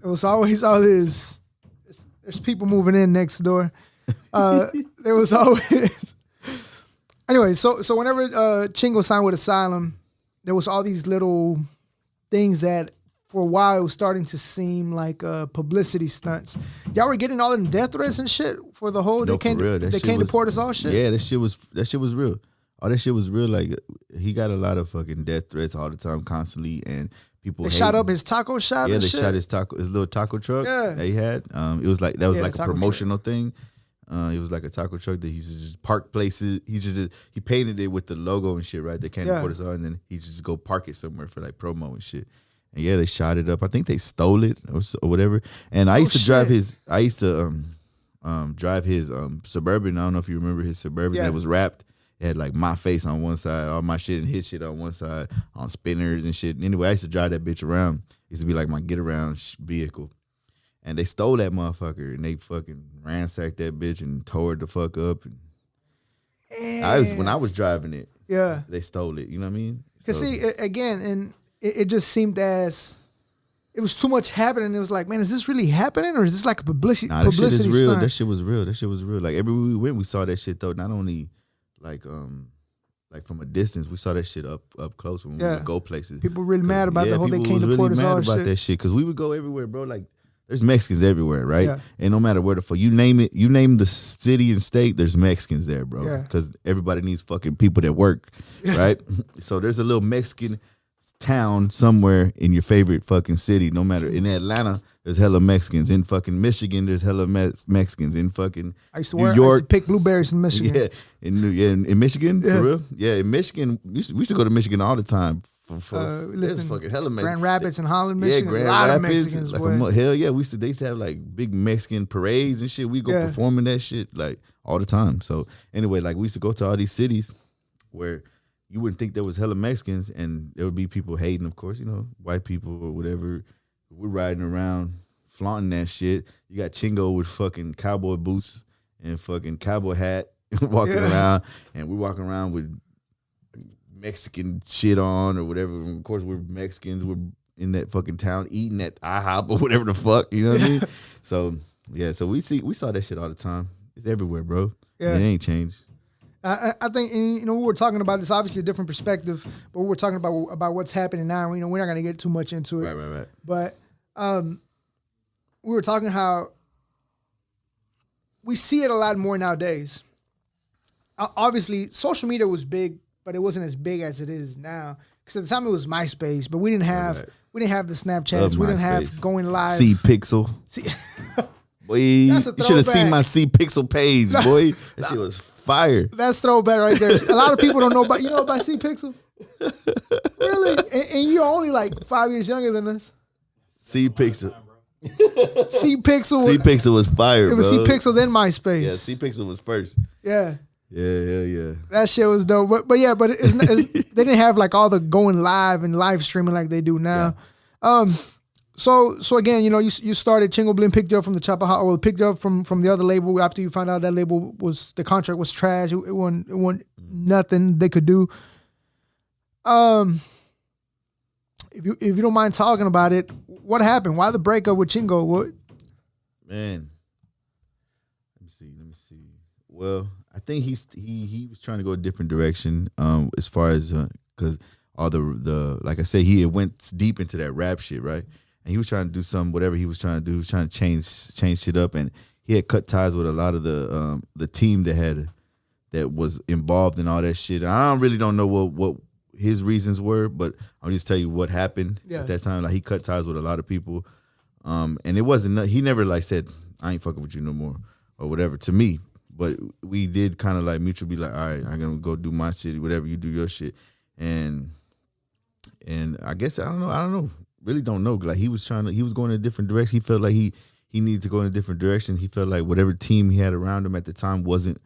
this. There's people moving in next door. There was always. Anyway, so whenever Chingo signed with Asylum, there was all these little things that for a while it was starting to seem like publicity stunts. Y'all were getting all them death threats and shit for the whole. No, for real. They came to port us all shit. Yeah, that shit was real. All that shit was real. Like he got a lot of fucking death threats all the time, constantly, and people. They shot up his taco shop. Yeah, and they shit. shot his little taco truck that he had. It was like a promotional thing. It was like a taco truck that he's just park places. He painted it with the logo and shit, right? They came to port us on, and then he just go park it somewhere for like promo and shit. And yeah, they shot it up. I think they stole it or whatever. And I used to drive his. I used to drive his Suburban. I don't know if you remember his Suburban that was wrapped. It had like my face on one side, all my shit and his shit on one side, on spinners and shit. And anyway, I used to drive that bitch around. It used to be like my get around vehicle. And they stole that motherfucker and they fucking ransacked that bitch and tore it the fuck up. And when I was driving it, they stole it. You know what I mean? Because see, again, and it just seemed as it was too much happening. It was like, man, is this really happening, or is this like a publicity? Nah, that shit is real. Stunt? That shit was real. That shit was real. Like everywhere we went, we saw that shit though. Not only like from a distance, we saw that shit up close when we would go places. People really mad about the whole they came to Port us all shit. That shit because we would go everywhere, bro. Like there's Mexicans everywhere, right? Yeah. And no matter where the fuck you name it, you name the city and state, there's Mexicans there, bro. Yeah. Because everybody needs fucking people that work, right? So there's a little Mexican town somewhere in your favorite fucking city. No matter in Atlanta, there's hella Mexicans. In fucking Michigan, there's hella Mexicans. In fucking I used to New York, I used to pick blueberries in Michigan. Yeah, in Michigan, for real. Yeah, in Michigan, we used to go to Michigan all the time. There's fucking hella Mexicans. Grand Rapids and Holland, Michigan. Yeah, Grand a lot Rapids. Of Mexicans. Like hell yeah, they used to have like big Mexican parades and shit. We go performing that shit like all the time. So anyway, like we used to go to all these cities where you wouldn't think there was hella Mexicans, and there would be people hating, of course, white people or whatever. We're riding around flaunting that shit. You got Chingo with fucking cowboy boots and fucking cowboy hat walking around, and we're walking around with Mexican shit on or whatever. And of course, we're Mexicans. We're in that fucking town eating at IHOP or whatever the fuck, you know what I mean? So yeah, so we saw that shit all the time. It's everywhere, bro. Yeah, it ain't changed. I think, we were talking about this, obviously a different perspective, but we were talking about what's happening now. We're not going to get too much into it. Right. But we were talking how we see it a lot more nowadays. Obviously, social media was big, but it wasn't as big as it is now. Because at the time it was MySpace, but we didn't have the Snapchats. We didn't have going live. C-Pixel. Boy, you should have seen my C-Pixel page, boy. That shit was fire. That's throwback right there. A lot of people don't know about, about C-Pixel? Really? And you're only like 5 years younger than us. C-Pixel. C-Pixel was fire, It was C-Pixel, then MySpace. Yeah, C-Pixel was first. Yeah. Yeah. That shit was dope. But they didn't have like all the going live and live streaming like they do now. Yeah. So again, you started Chingo Bling, picked you up from the Chopper House, or picked you up from the other label after you found out that label the contract was trash. It wasn't nothing they could do. If you don't mind talking about it, what happened? Why the breakup with Chingo? What? Man, let me see. Well, I think he was trying to go a different direction. As far as because all the like I said, he went deep into that rap shit, right? And he was trying to do whatever he was trying to do. He was trying to change shit up, and he had cut ties with a lot of the team that was involved in all that shit. I really don't know what his reasons were, but I'll just tell you what happened at that time. Like he cut ties with a lot of people, and it wasn't. He never like said, "I ain't fucking with you no more" or whatever to me. But we did kind of like mutually be like, all right, I'm gonna go do my shit, whatever you do your shit, and I guess I don't know. Really don't know. Like he was going in a different direction. He felt like he needed to go in a different direction. He felt like whatever team he had around him at the time wasn't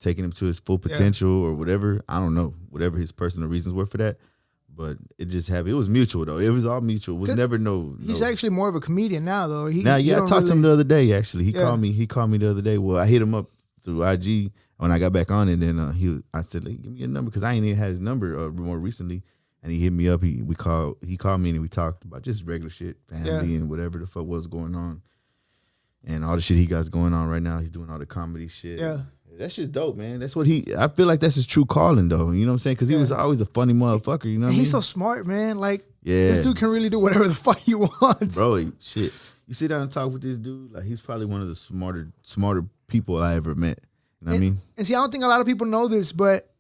taking him to his full potential or whatever. I don't know. Whatever his personal reasons were for that. But it just happened. It was mutual though. It was all mutual. It was never no. He's actually more of a comedian now though. I talked to him the other day actually. He called me the other day. Well, I hit him up through IG when I got back on, and then I said, give me your number, because I ain't even had his number more recently. And he hit me up. He called me and we talked about just regular shit, family and whatever the fuck was going on, and all the shit he got going on right now. He's doing all the comedy shit. Yeah, that shit's dope, man. That's what I feel like that's his true calling, though. You know what I'm saying? Because he was always a funny motherfucker. You know what I mean? He's so smart, man. Like this dude can really do whatever the fuck he wants, bro. Shit, you sit down and talk with this dude. Like he's probably one of the smarter people I ever met. You know what I mean? And see, I don't think a lot of people know this, but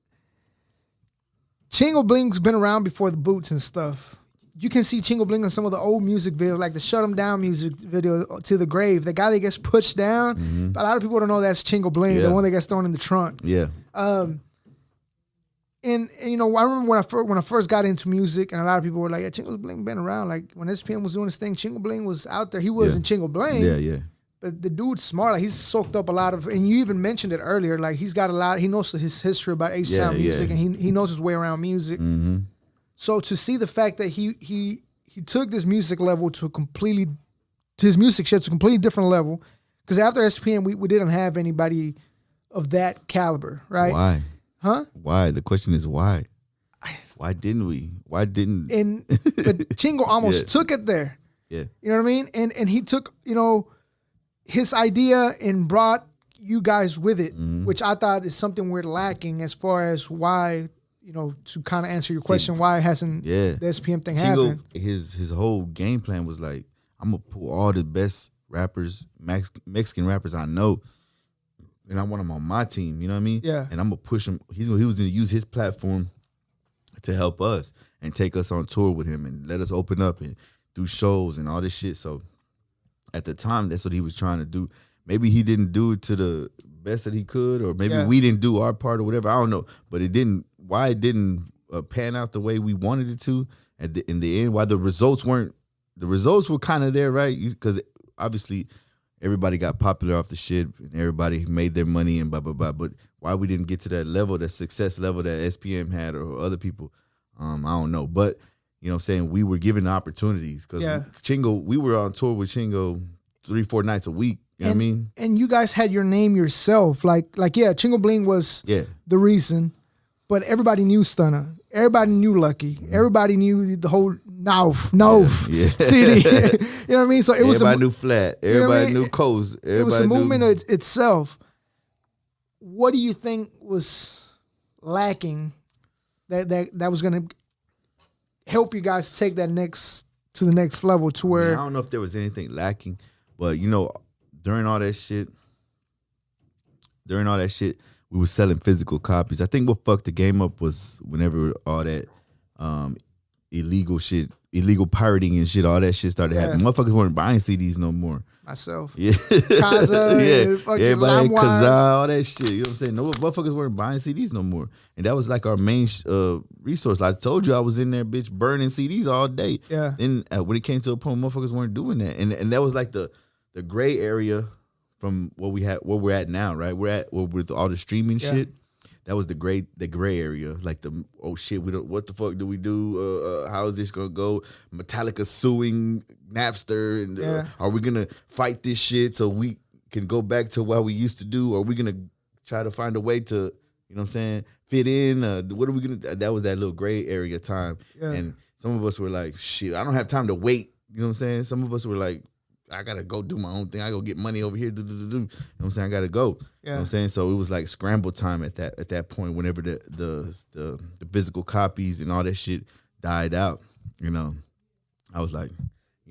Chingo Bling's been around before the Boots and stuff. You can see Chingo Bling in some of the old music videos, like the Shut 'Em Down music video, To the Grave. The guy that gets pushed down, but a lot of people don't know that's Chingo Bling, the one that gets thrown in the trunk. Yeah. And I remember when I first got into music, and a lot of people were like, yeah, Chingo Bling been around. Like when SPM was doing his thing, Chingo Bling was out there. He wasn't Chingo Bling. Yeah. But the dude's smart. Like he's soaked up a lot of, and you even mentioned it earlier. Like he's got a lot. He knows his history about H-Sound music, and he knows his way around music. Mm-hmm. So to see the fact that he took this music level his music shit to a completely different level, because after SPM we didn't have anybody of that caliber, right? Why? Huh? Why? The question is why. Why didn't we? Why didn't? And but Chingo almost took it there. Yeah. You know what I mean? And he took, his idea and brought you guys with it, which I thought is something we're lacking as far as why, to kind of answer your question, why hasn't the SPM thing happened? His whole game plan was like, I'm gonna pull all the best rappers, Mexican rappers I know, and I want them on my team. You know what I mean? Yeah. And I'm gonna push him. He was gonna use his platform to help us and take us on tour with him and let us open up and do shows and all this shit. So at the time, that's what he was trying to do. Maybe he didn't do it to the best that he could, or maybe we didn't do our part or whatever. I don't know. But it didn't. Why it didn't pan out the way we wanted it to in the end? Why the results weren't? The results were kind of there, right? Because obviously everybody got popular off the shit and everybody made their money and blah, blah, blah. But why we didn't get to that level, that success level that SPM had or other people, I don't know. But, you know what I'm saying, we were given opportunities because Chingo, we were on tour with Chingo 3-4 nights a week. You know what I mean? And you guys had your name yourself. Chingo Bling was the reason, but everybody knew Stunta. Everybody knew Lucky. Everybody knew the whole NAWF CD. You know what I mean? So everybody knew Flat. Everybody knew Coast. It was a movement itself. What do you think was lacking that was going to help you guys take that to the next level to where... I don't know if there was anything lacking, but during all that shit, we were selling physical copies. I think what fucked the game up was whenever all that illegal pirating and shit, all that shit started happening. Motherfuckers weren't buying CDs no more. Myself. Yeah. Kaza, everybody, Kaza, all that shit. You know what I'm saying? No motherfuckers weren't buying CDs no more. And that was like our main resource. I told you I was in there, bitch, burning CDs all day. Yeah. Then when it came to a point, motherfuckers weren't doing that. And that was like the gray area from what we're at now, right? We're with all the streaming shit. That was the gray area. Like what the fuck do we do? How is this gonna go? Metallica suing Napster, and are we gonna fight this shit so we can go back to what we used to do? Or are we gonna try to find a way to, you know what I'm saying, fit in? What are we gonna? That was that little gray area time. Yeah. And some of us were like, shit, I don't have time to wait. You know what I'm saying? Some of us were like, I gotta go do my own thing. I go get money over here. You know what I'm saying? I gotta go. You know what I'm saying? So it was like scramble time at that point. Whenever the physical copies and all that shit died out, I was like,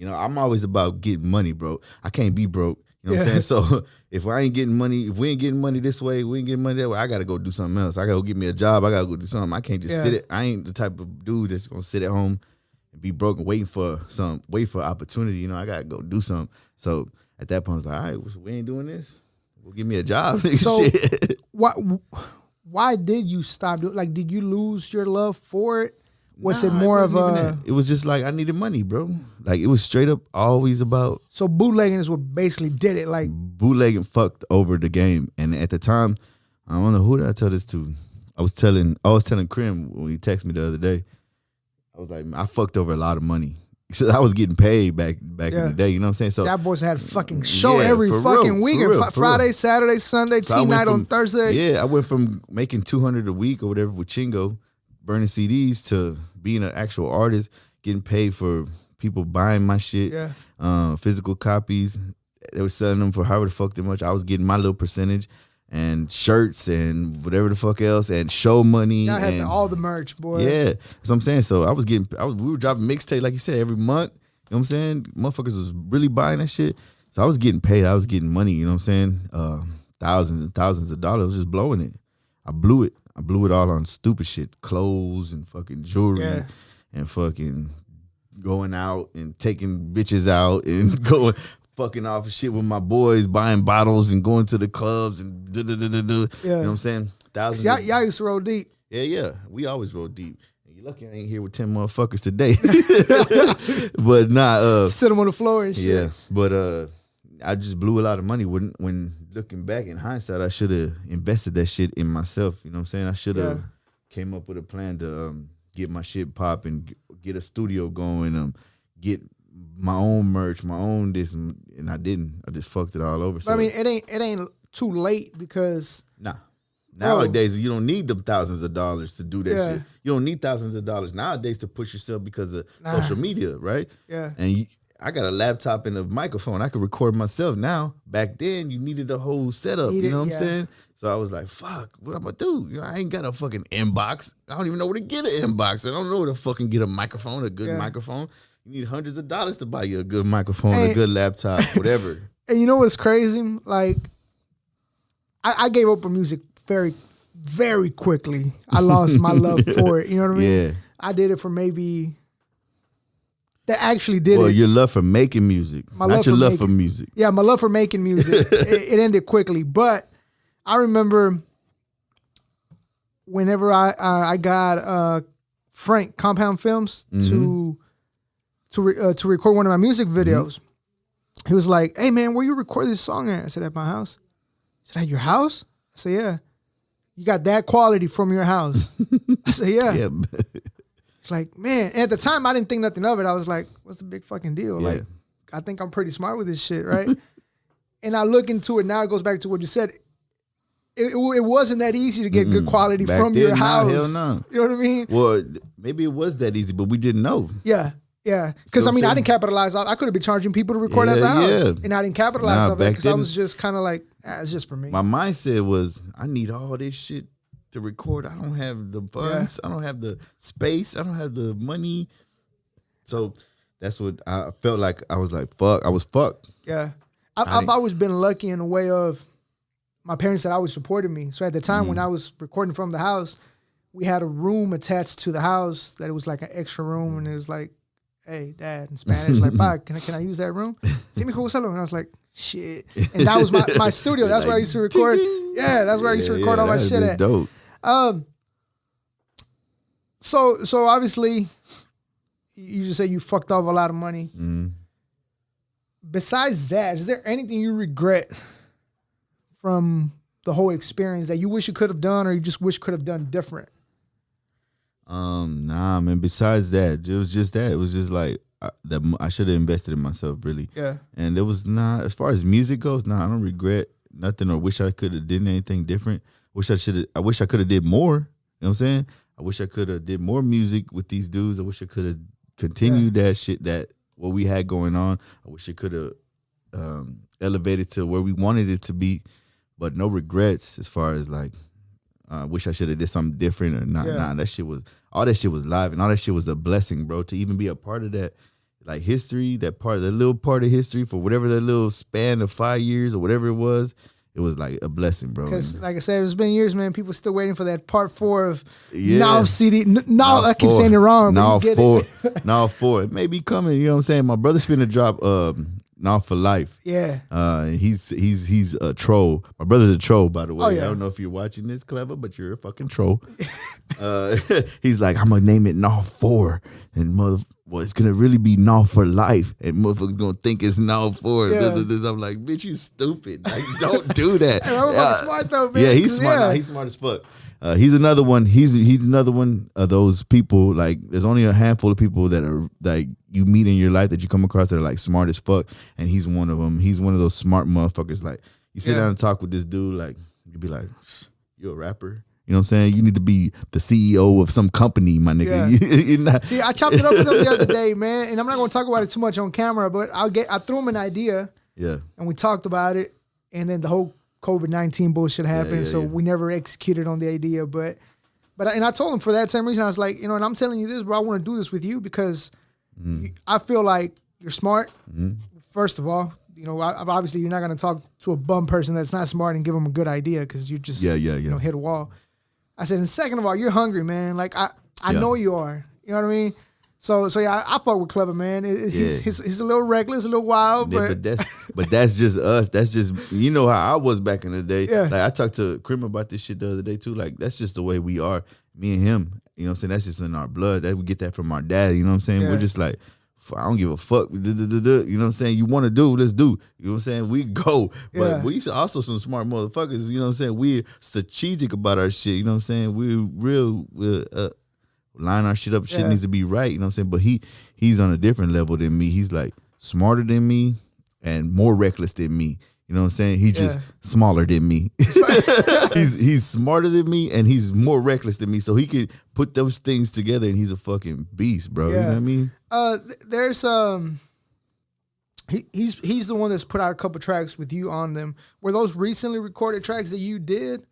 I'm always about getting money, bro. I can't be broke. You know what I'm saying? So if we ain't getting money this way, we ain't getting money that way, I gotta go do something else. I gotta go get me a job. I gotta go do something. I can't just sit. I ain't the type of dude that's gonna sit at home and be broke and wait for opportunity. I gotta go do something. So at that point, I was like, all right, we ain't doing this. Well, give me a job. So why did you stop doing? Like, did you lose your love for it? Was it more of a? It was just like I needed money, bro. Like it was straight up always about. So bootlegging is what basically did it. Like bootlegging fucked over the game, and at the time, I don't know who did I tell this to. I was telling Krim when he texted me the other day. I was like, I fucked over a lot of money. So I was getting paid back in the day, you know what I'm saying? So that boys had a fucking show every fucking weekend. Friday, Saturday, Sunday, team night on Thursdays. Yeah, I went from making $200 a week or whatever with Chingo, burning CDs, to being an actual artist, getting paid for people buying my shit, physical copies. They were selling them for however the fuck much. I was getting my little percentage. And shirts and whatever the fuck else, and show money. Y'all had all the merch, boy. Yeah, that's what I'm saying. So we were dropping mixtape, like you said, every month. You know what I'm saying? Motherfuckers was really buying that shit. So I was getting paid. I was getting money. You know what I'm saying? Thousands and thousands of dollars. I was just blowing it. I blew it. I blew it all on stupid shit, clothes and fucking jewelry, and fucking going out and taking bitches out and going. Fucking off of shit with my boys, buying bottles and going to the clubs and You know what I'm saying? Thousands. Y'all used to roll deep. Yeah. We always roll deep. You're lucky I ain't here with 10 motherfuckers today. But nah. Sit them on the floor and shit. Yeah. But I just blew a lot of money. When looking back in hindsight, I should have invested that shit in myself. You know what I'm saying? I should have came up with a plan to get my shit pop and get a studio going, get my own merch, my own this, and I didn't. I just fucked it all over. But I mean, it ain't too late because nah, Nowadays, you don't need them thousands of dollars to do that Yeah. shit. You don't need thousands of dollars nowadays to push yourself because of social media, right? Yeah. And I got a laptop and a microphone. I can record myself now. Back then, you needed a whole setup. You know what I'm saying? So I was like, fuck, what I'm going to do? You know, I ain't got a fucking inbox. I don't even know where to get an inbox. I don't know where to fucking get a microphone, a good microphone. You need hundreds of dollars to buy you a good microphone, a good laptop, whatever. And you know what's crazy? Like, I gave up on music very, very quickly. I lost my love for it. You know what I mean? Yeah. I did it for maybe... That actually did it. Well, your love for making music, not your love for music. Yeah, my love for making music. it ended quickly. But I remember whenever I got Frank Compound Films to record one of my music videos, he was like, "Hey man, where you record this song at?" I said, "At my house." He said, "At your house?" I said, "Yeah." "You got that quality from your house?" I said, "Yeah." Yeah. It's like, man, and at the time I didn't think nothing of it. I was like, what's the big fucking deal? Yeah. Like, I think I'm pretty smart with this shit, right? And I look into it now, it goes back to what you said. It wasn't that easy to get good quality Back from then, your house. Hell no. You know what I mean? Well, maybe it was that easy, but we didn't know. Yeah. Because, I mean, I didn't capitalize. I could have been charging people to record at the house. And I didn't capitalize on it because I was just kind of like, it's just for me. My mindset was, I need all this shit to record. I don't have the funds. I don't have the space. I don't have the money. So that's what I felt like. I was like, fuck. I was fucked. Yeah. I've always been lucky in a way of my parents had always supported me. So at the time when I was recording from the house, we had a room attached to the house that it was like an extra room. And it was like, "Hey, Dad," in Spanish, like, "Pa, can I use that room?" "Sí, mijo, úsalo." And I was like, shit. And that was my studio. That's where I used to record. Yeah, that's where I used to record all my shit at. Dope. So obviously, you just say you fucked off a lot of money. Besides that, is there anything you regret from the whole experience that you wish you could have done, or you just wish could have done different? Nah, man. Besides that, it was just that. It was just like that. I should have invested in myself, really. Yeah. And it was not, as far as music goes. Nah, I don't regret nothing, or wish I could have did anything different. I wish I could have did more. You know what I'm saying? I wish I could have did more music with these dudes. I wish I could have continued that shit, that what we had going on. I wish it could have elevated to where we wanted it to be, but no regrets as far as like, I wish I should have did something different or not. Nah, all that shit was live, and all that shit was a blessing, bro. To even be a part of that, like history, that little part of history for whatever that little span of 5 years or whatever it was like a blessing, bro. Because like I said, it's been years, man. People still waiting for that part 4 of NAWF CD. NAWF, I keep saying it wrong, but you get it. NAWF 4. It may be coming, you know what I'm saying? My brother's finna drop NAWF for life. Yeah. He's a troll. My brother's a troll, by the way. Oh, yeah. I don't know if you're watching this, Clever, but you're a fucking troll. He's like, I'm gonna name it NAWF 4, and it's gonna really be NAWF for life, and motherfuckers gonna think it's NAWF 4. Yeah. I'm like, bitch, you stupid. Like, don't do that. Hey, I'm smart though, man. Yeah, he's smart. Nah, he's smart as fuck. He's another one. He's another one of those people. Like, there's only a handful of people that are like you meet in your life that you come across that are like smart as fuck, and he's one of them. He's one of those smart motherfuckers. Like, you sit down and talk with this dude, like, you'd be like, "You a rapper?" You know what I'm saying? You need to be the CEO of some company, my nigga. Yeah. You're not. See, I chopped it up with him the other day, man, and I'm not gonna talk about it too much on camera, but I threw him an idea, and we talked about it, and then the whole COVID-19 bullshit happened, so we never executed on the idea. But I told him for that same reason, I was like, you know, and I'm telling you this, bro, I want to do this with you because I feel like you're smart. First of all, you know, obviously you're not gonna talk to a bum person that's not smart and give them a good idea because you just you know, hit a wall. I said, and second of all, you're hungry, man. Like I know you are. You know what I mean? So yeah, I fuck with Clever, man. He's a little reckless, a little wild, but that's just us. That's just, you know how I was back in the day. Yeah. Like, I talked to Krim about this shit the other day too. Like, that's just the way we are, me and him. You know what I'm saying? That's just in our blood. That we get that from our dad. You know what I'm saying? Yeah. We're just like, I don't give a fuck. You know what I'm saying? You want to do, let's do. You know what I'm saying? We go. But we also some smart motherfuckers. You know what I'm saying? We're strategic about our shit. You know what I'm saying? We're real. Line our shit up. Shit needs to be right. You know what I'm saying? But he's on a different level than me. He's like smarter than me and more reckless than me. You know what I'm saying? He's just smaller than me. he's smarter than me, and he's more reckless than me. So he can put those things together, and he's a fucking beast, bro. You know what I mean? There's he's the one that's put out a couple tracks with you on them. Were those recently recorded tracks that you did,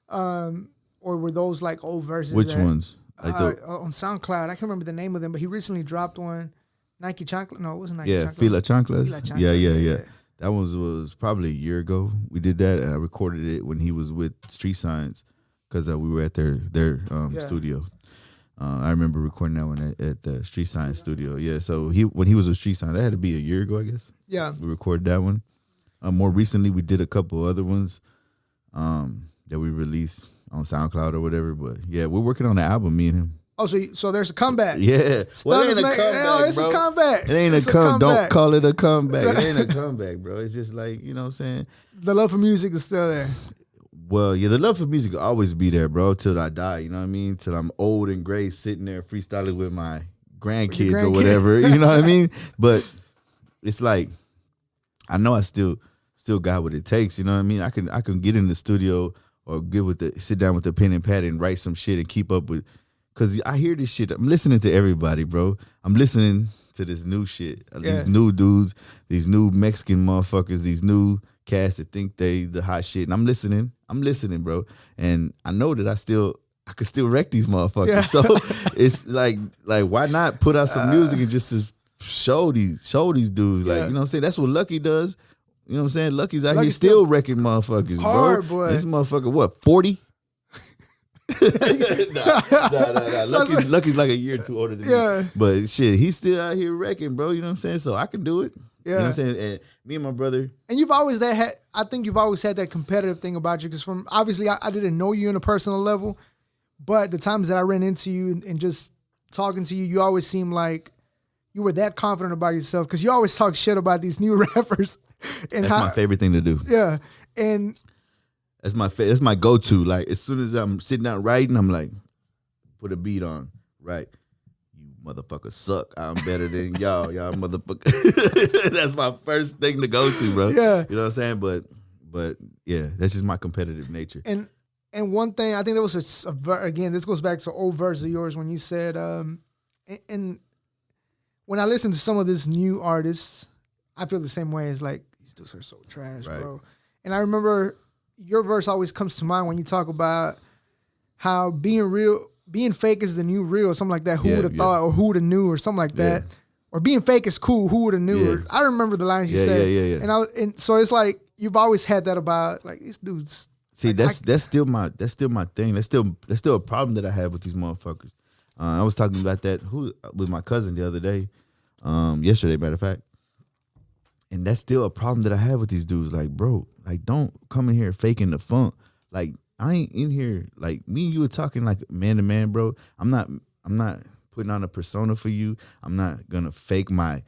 or were those like old verses? Which ones? On SoundCloud, I can't remember the name of them, but he recently dropped one. Nike Chancla? No, it wasn't Nike Chancla. Fila Chanclas. Yeah. That was probably a year ago. We did that, and I recorded it when he was with Street Science because we were at their studio. I remember recording that one at the Street Science studio. Yeah, so when he was with Street Science, that had to be a year ago, I guess. Yeah, we recorded that one. More recently, we did a couple other ones that we released on SoundCloud or whatever. But yeah, we're working on the album, me and him. Oh, so there's a comeback. Yeah. Well, it ain't a comeback, it's a comeback. It ain't a comeback. Don't call it a comeback. It ain't a comeback, bro. It's just like, you know what I'm saying? The love for music is still there. Well, yeah, the love for music will always be there, bro, till I die. You know what I mean? Till I'm old and gray sitting there freestyling with my grandkids or whatever. You know what I mean? But it's like, I know I still got what it takes. You know what I mean? I can get in the studio or sit down with the pen and pad and write some shit and keep up with. Because I hear this shit. I'm listening to everybody, bro. I'm listening to this new shit. These new dudes, these new Mexican motherfuckers, these new cats that think they the hot shit. And I'm listening, bro. And I know that I could still wreck these motherfuckers. Yeah. So it's like why not put out some music and just to show these dudes? Like, you know what I'm saying? That's what Lucky does. You know what I'm saying? Lucky's out here still wrecking motherfuckers, hard, bro. Boy. This motherfucker, what, 40? nah. Lucky's like a year or two older than me. But shit, he's still out here wrecking, bro. You know what I'm saying? So I can do it. Yeah. You know what I'm saying? And me and my brother. And you've always had that competitive thing about you. Because from obviously I didn't know you on a personal level, but the times that I ran into you and just talking to you, you always seemed like you were that confident about yourself. Because you always talk shit about these new rappers. And that's my favorite thing to do. Yeah. And that's my go-to. Like, as soon as I'm sitting down writing, I'm like, put a beat on, right? You motherfuckers suck. I'm better than y'all motherfuckers. That's my first thing to go to, bro. Yeah. You know what I'm saying? But yeah, that's just my competitive nature. And one thing, I think there was again, this goes back to old verse of yours when you said, and when I listen to some of this new artists, I feel the same way. It's like, these dudes are so trash, right, bro. And I remember your verse always comes to mind when you talk about how being fake is the new real, or something like that. Who would have thought, or who would have knew, or something like that. Or being fake is cool. Who would have knew? Yeah. I remember the lines you said. Yeah. And so it's like you've always had that about like these dudes. See, like, that's still my thing. That's still a problem that I have with these motherfuckers. I was talking about that with my cousin the other day, yesterday, matter of fact. And that's still a problem that I have with these dudes. Like, bro, like, don't come in here faking the funk. Like, I ain't in here, like, me and you were talking like man to man, bro. I'm not putting on a persona for you. I'm not gonna fake my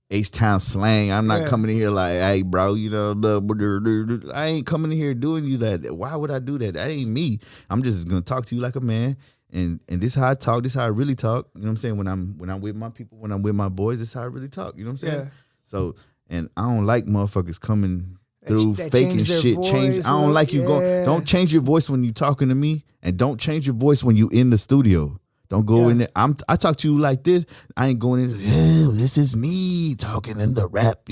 H-Town slang. I'm not coming in here like, hey, bro, you know, I ain't coming in here doing you that. Why would I do that? That ain't me. I'm just gonna talk to you like a man. And this is how I talk. This is how I really talk. You know what I'm saying? When I'm with my people, when I'm with my boys, this is how I really talk. You know what I'm saying? Yeah. So, and I don't like motherfuckers coming through faking shit. I don't like you going. Don't change your voice when you talking to me, and don't change your voice when you in the studio. Don't go in there. I talk to you like this. I ain't going in. This is me talking in the rap.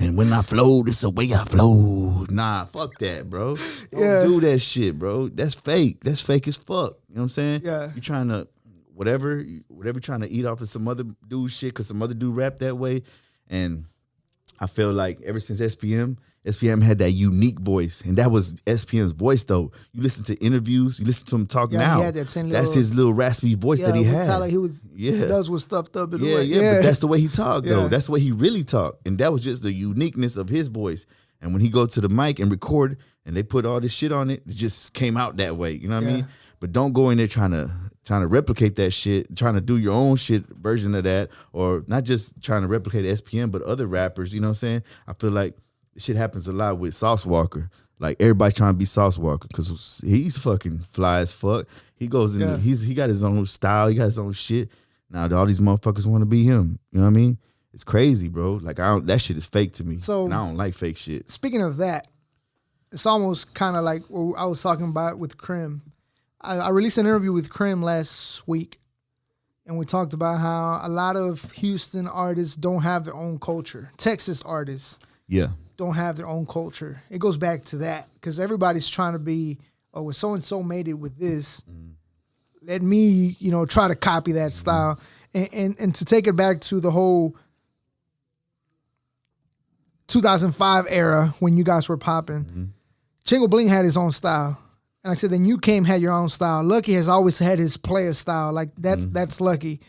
And when I flow, this is the way I flow. Nah, fuck that, bro. Don't do that shit, bro. That's fake. That's fake as fuck. You know what I'm saying? Yeah. You trying to whatever trying to eat off of some other dude shit because some other dude rap that way. And I feel like ever since SPM had that unique voice, and that was SPM's voice though. You listen to interviews, you listen to him talk now. He had that's his little raspy voice that he had. Like he does was stuffed up in the way. But that's the way he talked though. That's the way he really talked, and that was just the uniqueness of his voice. And when he go to the mic and record, and they put all this shit on it, it just came out that way. You know what I mean? But don't go in there trying to replicate that shit, trying to do your own shit version of that, or not just trying to replicate SPM, but other rappers. You know what I'm saying? I feel like shit happens a lot with Sauce Walker. Like everybody trying to be Sauce Walker because he's fucking fly as fuck. He goes in, he got his own style, he got his own shit. Now all these motherfuckers want to be him. You know what I mean? it's crazy, bro. Like that shit is fake to me. So and I don't like fake shit. Speaking of that, it's almost kind of like what I was talking about with Krim. I released an interview with Krim last week, and we talked about how a lot of Houston artists don't have their own culture. Texas artists don't have their own culture. It goes back to that because everybody's trying to be, oh, well, so-and-so made it with this. Let me, try to copy that style. And to take it back to the whole 2005 era when you guys were popping, Chingo Bling had his own style. And like I said, then you had your own style. Lucky has always had his player style. Like that's Lucky.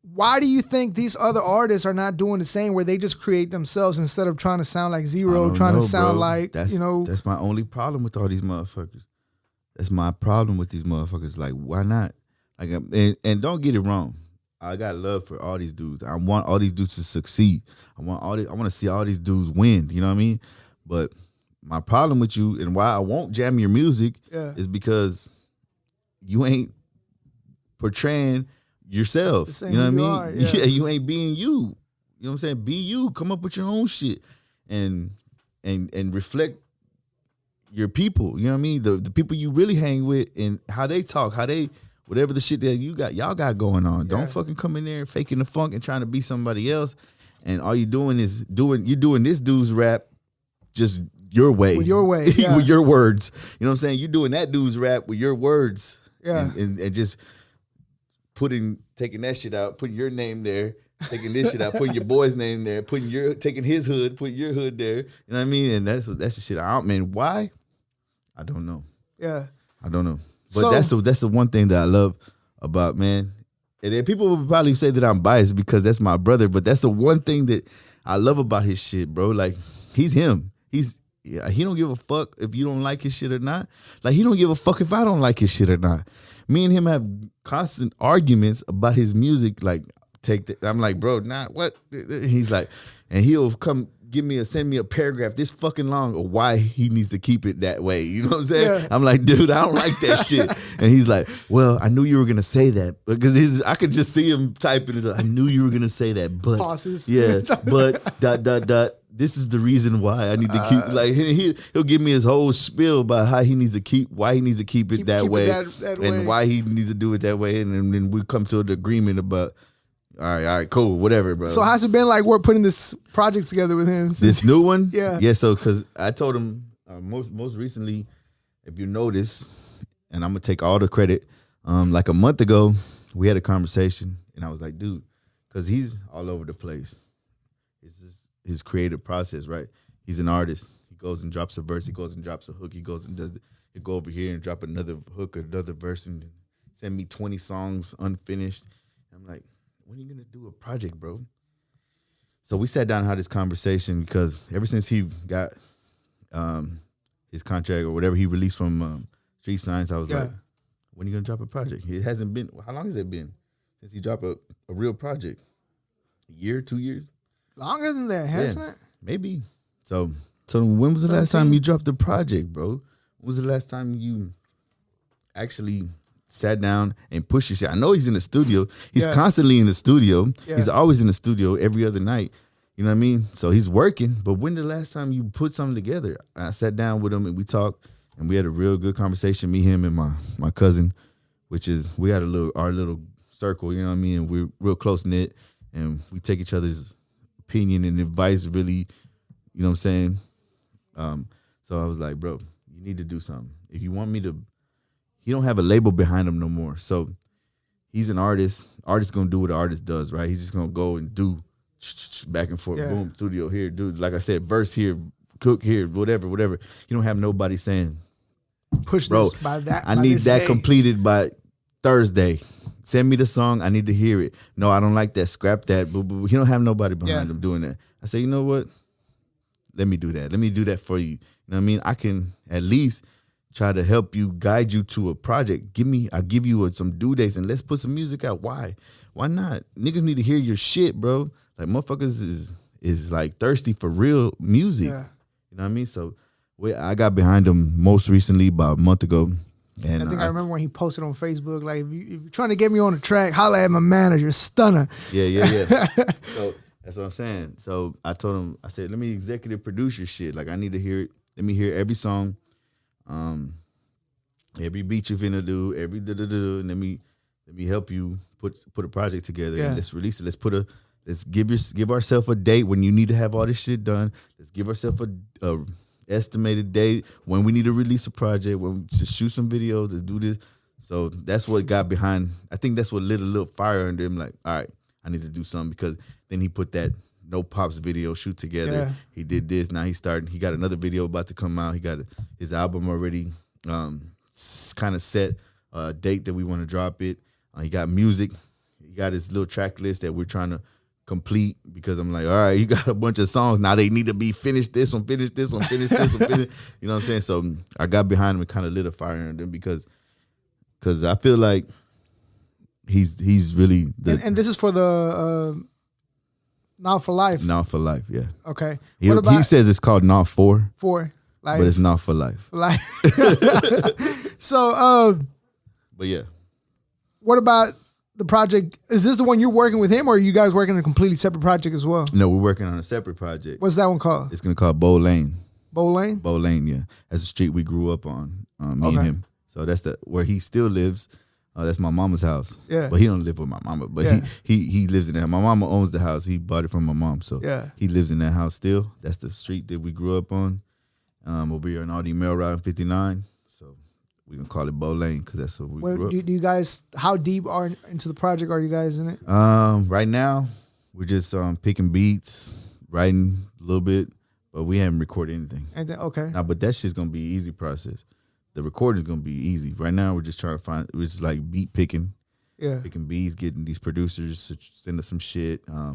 Why do you think these other artists are not doing the same where they just create themselves instead of trying to sound like Zero, to sound like, That's my only problem with all these motherfuckers. That's my problem with these motherfuckers. Like, why not? Like, and don't get it wrong. I got love for all these dudes. I want all these dudes to succeed. I want to see all these dudes win. You know what I mean? But my problem with you and why I won't jam your music is because you ain't portraying yourself. You know what I mean? You ain't being you. You know what I'm saying? Be you. Come up with your own shit and reflect your people. You know what I mean? The people you really hang with and how they talk, how they whatever the shit that y'all got going on. Don't fucking come in there faking the funk and trying to be somebody else. And all you doing is doing this dude's rap just your way. With your way. With your words. You know what I'm saying? You doing that dude's rap with your words. Yeah. And just taking that shit out, putting your name there, taking this shit out, putting your boy's name there, taking his hood, putting your hood there. You know what I mean? And that's the shit why? I don't know. Yeah. I don't know. But that's the one thing that I love about, man. And then people will probably say that I'm biased because that's my brother, but that's the one thing that I love about his shit, bro. Like, he's him. He don't give a fuck if you don't like his shit or not. Like, he don't give a fuck if I don't like his shit or not. Me and him have constant arguments about his music. Like, I'm like, bro, nah, what? He's like, and he'll send me a paragraph this fucking long of why he needs to keep it that way. You know what I'm saying? Yeah. I'm like, dude, I don't like that shit. And he's like, well, I knew you were gonna say that because I could just see him typing it. I knew you were gonna say that, but pauses. Yeah, but ... This is the reason why I need to keep he'll give me his whole spiel about why he needs to keep it that way, and why he needs to do it that way, and then we come to an agreement about all right, cool, whatever, bro. So how's it been like we're putting this project together with him? This new one? Yeah. So because I told him most recently, if you notice, and I'm gonna take all the credit, like a month ago, we had a conversation, and I was like, dude, because he's all over the place. It's just his creative process, right? He's an artist. He goes and drops a verse. He goes and drops a hook. He goes and he'll go over here and drop another hook, another verse, and send me 20 songs unfinished. I'm like, when are you gonna do a project, bro? So we sat down and had this conversation because ever since he got his contract or whatever he released from Street Science, I was like, when are you gonna drop a project? It hasn't been. How long has it been since he dropped a real project? A year, 2 years? Longer than that, hasn't it? Maybe. So when was the last time you dropped a project, bro? When was the last time you actually sat down and pushed your shit? I know he's in the studio. He's constantly in the studio. Yeah. He's always in the studio every other night. You know what I mean? So he's working. But when the last time you put something together? I sat down with him and we talked and we had a real good conversation. Me, him, and my cousin, which is we had our little circle. You know what I mean? And we're real close knit and we take each other's opinion and advice really, you know what I'm saying? So I was like, bro, you need to do something. If you want me to, he don't have a label behind him no more. So he's an artist. Artist gonna do what an artist does, right? He's just gonna go and do back and forth, boom, studio here, dude. Like I said, verse here, cook here, whatever. You don't have nobody saying, push bro, this by that. I need that completed by Thursday. Send me the song. I need to hear it. No, I don't like that. Scrap that. But he don't have nobody behind him doing that. I say, you know what? Let me do that. Let me do that for you. You know what I mean? I can at least try to help you, guide you to a project. I'll give you some due dates and let's put some music out. Why? Why not? Niggas need to hear your shit, bro. Like motherfuckers is like thirsty for real music. Yeah. You know what I mean? So I got behind him most recently about a month ago. And I think I remember when he posted on Facebook, like, if you're trying to get me on the track, holla at my manager, Stunta. Yeah. So that's what I'm saying. So I told him, I said, let me executive produce your shit. Like, I need to hear it. Let me hear every song, every beat you're finna do, every and let me help you put a project together and let's release it. Let's give ourselves a date when you need to have all this shit done. Let's give ourselves a estimated date when we need to release a project, when we just shoot some videos, let's do this. So that's what got behind. I think that's what lit a little fire under him. Like, all right, I need to do something, because then he put that No Pops video shoot together. Yeah. He did this. Now he got another video about to come out. He got his album already kind of set, a date that we want to drop it. He got music. He got his little track list that we're trying to complete, because I'm like, all right, you got a bunch of songs. Now they need to be finished this one, finish this one, finish this one, finish. You know what I'm saying? So I got behind him and kind of lit a fire in them, because I feel like he's really and this is for the NAWF for Life. NAWF for Life, yeah. Okay. He says it's called NAWF for life, but it's NAWF for Life. So but yeah. What about the project? Is this the one you're working with him, or are you guys working on a completely separate project as well? No, we're working on a separate project. What's that one called? It's gonna call Bow Lane. Bow Lane? Bow Lane, yeah. That's the street we grew up on, me and him. So that's where he still lives. That's my mama's house. Yeah. But he don't live with my mama. But he lives in that. My mama owns the house. He bought it from my mom. So he lives in that house still. That's the street that we grew up on. Over here on Aldi Mail Route and 59. So we're going to call it Bow Lane, because that's what we grew up. Do you guys, how deep into the project are you guys in it? Right now, we're just picking beats, writing a little bit, but we haven't recorded anything. Okay. Nah, but that shit's going to be an easy process. The recording's going to be easy. Right now, we're just trying to we're just like beat picking. Yeah. Picking beats, getting these producers to send us some shit. I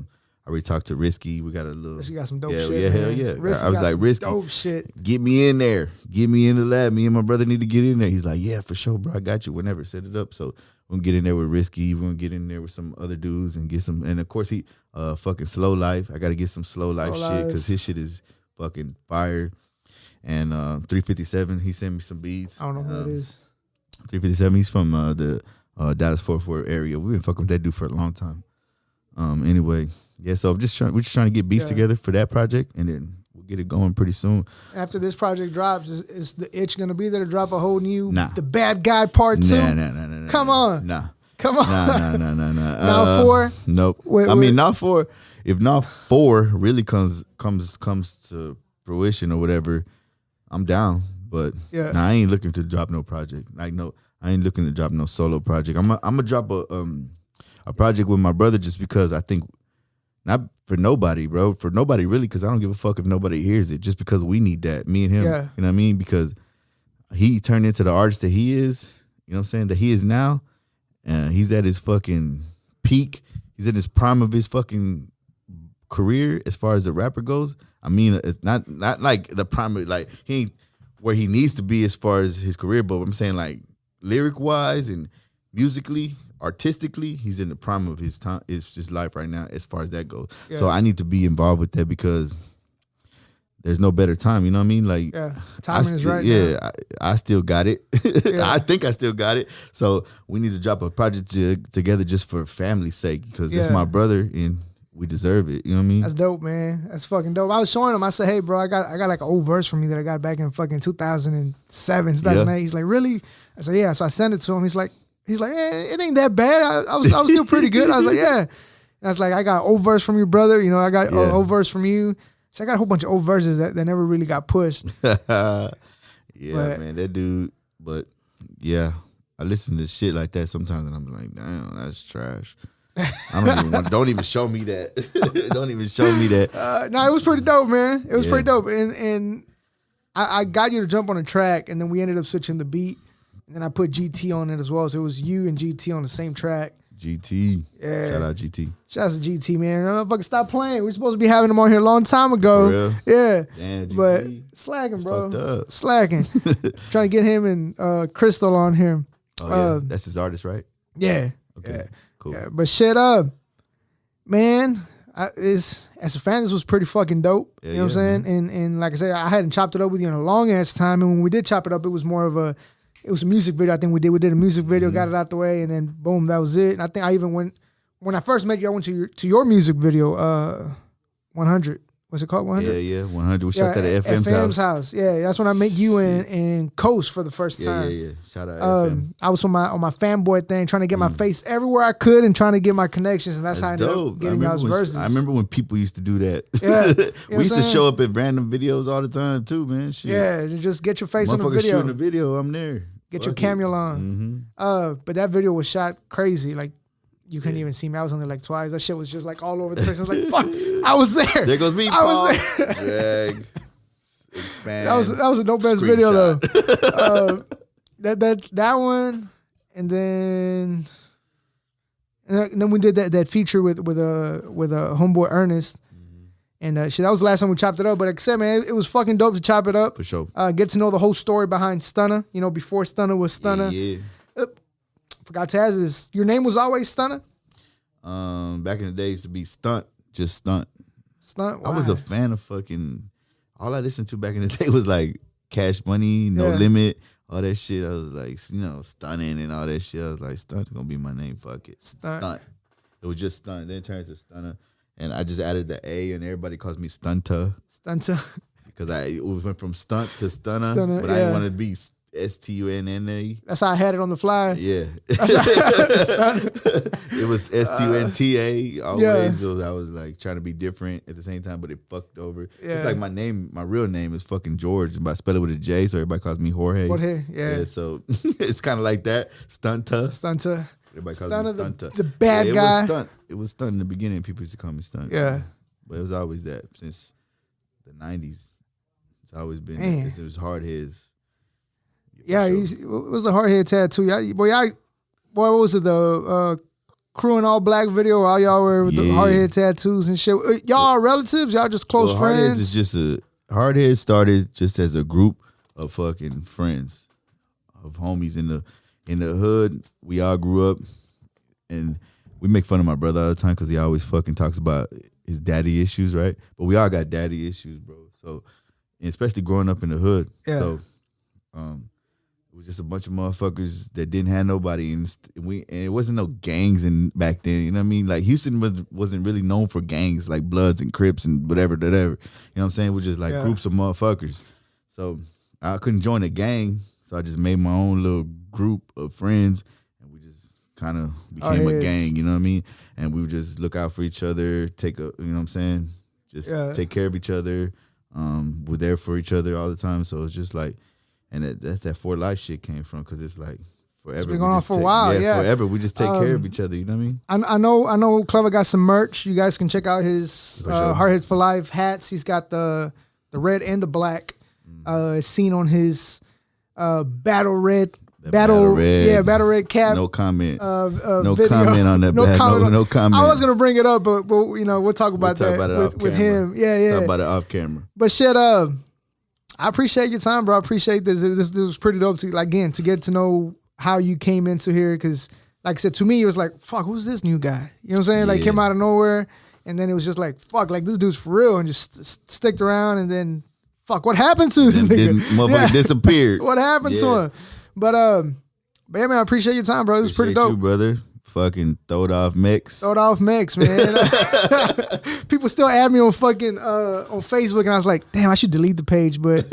already talked to Risky. We got a little. Risky got some dope shit. Yeah, hell yeah. Risky I was like, Risky, dope shit. Get me in there. Get me in the lab. Me and my brother need to get in there. He's like, yeah, for sure, bro. I got you. Whenever, set it up. So we're gonna get in there with Risky. We're gonna get in there with some other dudes and get some. And of course, he fucking Slow Life. I gotta get some Slow Life shit, because his shit is fucking fire. And 357, he sent me some beats. I don't know who it is. 357, he's from the Dallas Fort Worth area. We've been fucking with that dude for a long time. Anyway, yeah. So we're just trying to get beats together for that project, and then we'll get it going pretty soon. After this project drops, is the itch gonna be there to drop a whole new The Bad Guy Part 2? Nah. Come on. Nah. NAWF 4? Nope. I mean, NAWF 4. If NAWF 4 really comes to fruition or whatever, I'm down. But I ain't looking to drop no project. Like, no, I ain't looking to drop no solo project. I'm gonna drop a project with my brother, just because I think, not for nobody, bro. For nobody really, because I don't give a fuck if nobody hears it. Just because we need that, me and him. Yeah. You know what I mean? Because he turned into the artist that he is. You know what I'm saying? That he is now. He's at his fucking peak. He's at his prime of his fucking career as far as the rapper goes. I mean, it's not like the primary, like he ain't where he needs to be as far as his career, but I'm saying, like, lyric wise and musically, artistically, he's in the prime of his time. It's just life right now as far as that goes. Yeah. So I need to be involved with that, because there's no better time. You know what I mean? Like, timing is right. Yeah, now. I still got it. I think I still got it. So we need to drop a project together just for family's sake, because it's my brother and we deserve it. You know what I mean? That's dope, man. That's fucking dope. I was showing him. I said, hey, bro, I got like an old verse from me that I got back in fucking 2007, 2008. He's like, really? I said, yeah. So I sent it to him. He's like, it ain't that bad. I was still pretty good. I was like, yeah. And I was like, I got an old verse from your brother. You know, I got an old verse from you. So I got a whole bunch of old verses that never really got pushed. Man, that dude. But yeah, I listen to shit like that sometimes, and I'm like, damn, that's trash. Don't even show me that. Don't even show me that. No, it was pretty dope, man. It was pretty dope. And I got you to jump on a track, and then we ended up switching the beat. And then I put GT on it as well. So it was you and GT on the same track. GT. Yeah. Shout out GT. Shout out to GT, man. Motherfucker, stop playing. We're supposed to be having him on here a long time ago. For real? Yeah. Damn, GT. But slacking, bro. Fucked up. Slacking. Trying to get him and Crystal on here. Oh, yeah. That's his artist, right? Yeah. Okay. Yeah. Cool. Yeah. But shit up. Man, as a fan, this was pretty fucking dope. You know what I'm saying? And like I said, I hadn't chopped it up with you in a long ass time. And when we did chop it up, it was more of a, it was a music video. I think we did a music video, got it out the way, and then boom, that was it. And I think I even went when I first met you. I went to your music video, 100. What's it called? 100. Yeah, 100. We shot that at FM's house. Yeah, that's when I met you and Coast for the first time. Yeah. Shout out FM. I was on my fanboy thing, trying to get my face everywhere I could and trying to get my connections, and that's how I ended up getting y'all's verses. I remember when people used to do that. Yeah, we used to show up at random videos all the time too, man. Shit. Yeah, just get your face on the video. Shooting a video, I'm there. Get your camera on. But that video was shot crazy. Like, you couldn't even see me. I was on there like twice. That shit was just like all over the place. I was like, fuck, I was there. There goes me. I was there. Drag. Expand. That was a dope ass video though. That one, and then we did that feature with a homeboy Ernest. And shit, that was the last time we chopped it up. But like I said, man, it was fucking dope to chop it up. For sure. Get to know the whole story behind Stunta. You know, before Stunta was Stunta. Yeah. Forgot to ask this. Your name was always Stunta? Back in the day, it used to be Stunt. Just Stunt. Stunt? Why? I was a fan of fucking... All I listened to back in the day was like Cash Money, No Limit, all that shit. I was like, stunning and all that shit. I was like, Stunt's gonna be my name. Fuck it. Stunt. It was just Stunt. Then it turned to Stunta. And I just added the A, and everybody calls me Stunta. Stunta. Because it went from Stunt to Stunta. But I didn't want to be Stunna. That's how I had it on the fly. Yeah. It was Stunta always. Yeah. So I was like trying to be different at the same time, but it fucked over. Yeah. It's like my real name is fucking George, but I spell it with a J, so everybody calls me Jorge. Jorge, yeah. So it's kind of like that. Stunta. Everybody calls me Stunta. The bad guy. It was Stunt in the beginning. People used to call me Stunt. Yeah. But it was always that since the 90s. It's always been that. It was HardHeads. Yeah, it was the HardHead tattoo. Boy, what was it? The Crew in All Black video where all y'all were with the HardHead tattoos and shit. Y'all are relatives? Y'all just close friends? HardHeads is just HardHeads started just as a group of fucking friends, of homies in the hood. We all grew up, and we make fun of my brother all the time because he always fucking talks about his daddy issues, right? But we all got daddy issues, bro. So, and especially growing up in the hood. Yeah. So, it was just a bunch of motherfuckers that didn't have nobody, and it wasn't no gangs back then. You know what I mean? Like Houston wasn't really known for gangs like Bloods and Crips and whatever. You know what I'm saying? It was just like groups of motherfuckers. So I couldn't join a gang, so I just made my own little group of friends, and we just kind of became a gang. You know what I mean? And we would just look out for each other, you know what I'm saying? Just take care of each other. We're there for each other all the time. So it's just like. And that's that For Life shit came from, because it's like forever. It's been going on for a while, forever. We just take care of each other, you know what I mean? I know Clever got some merch. You guys can check out his HardHeads for Life hats. He's got the red and the black. Seen on his battle red cap. No comment. No comment on that. No comment. I was gonna bring it up, but we'll talk about that with him. Yeah. Talk about it off camera. But shit, I appreciate your time, bro. I appreciate this. This was pretty dope to get to know how you came into here. Because, like I said, to me, it was like, fuck, who's this new guy? You know what I'm saying? Like, came out of nowhere. And then it was just like, fuck, like, this dude's for real. And just sticked around. And then, fuck, what happened to this nigga? Motherfucker disappeared. What happened to him? But yeah, man, I appreciate your time, bro. It was pretty dope. You, brother. Fucking throw it off mix, man. People still add me on fucking on Facebook, and I was like, damn, I should delete the page, but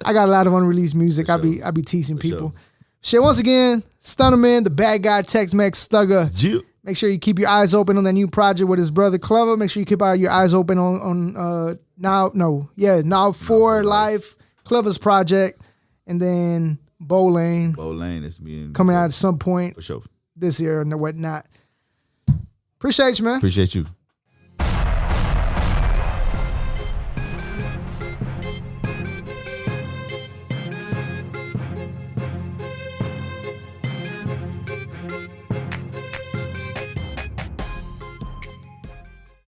I got a lot of unreleased music. I be teasing people. Shit, once again, Stunta Man, the bad guy, Tex-Mex Stugger. Make sure you keep your eyes open on that new project with his brother Clever. Make sure you keep your eyes open on NAWF for Life, Clever's project, and then Bowlane. Bowlane is being coming out at some point for sure this year and whatnot. Appreciate you, man. Appreciate you.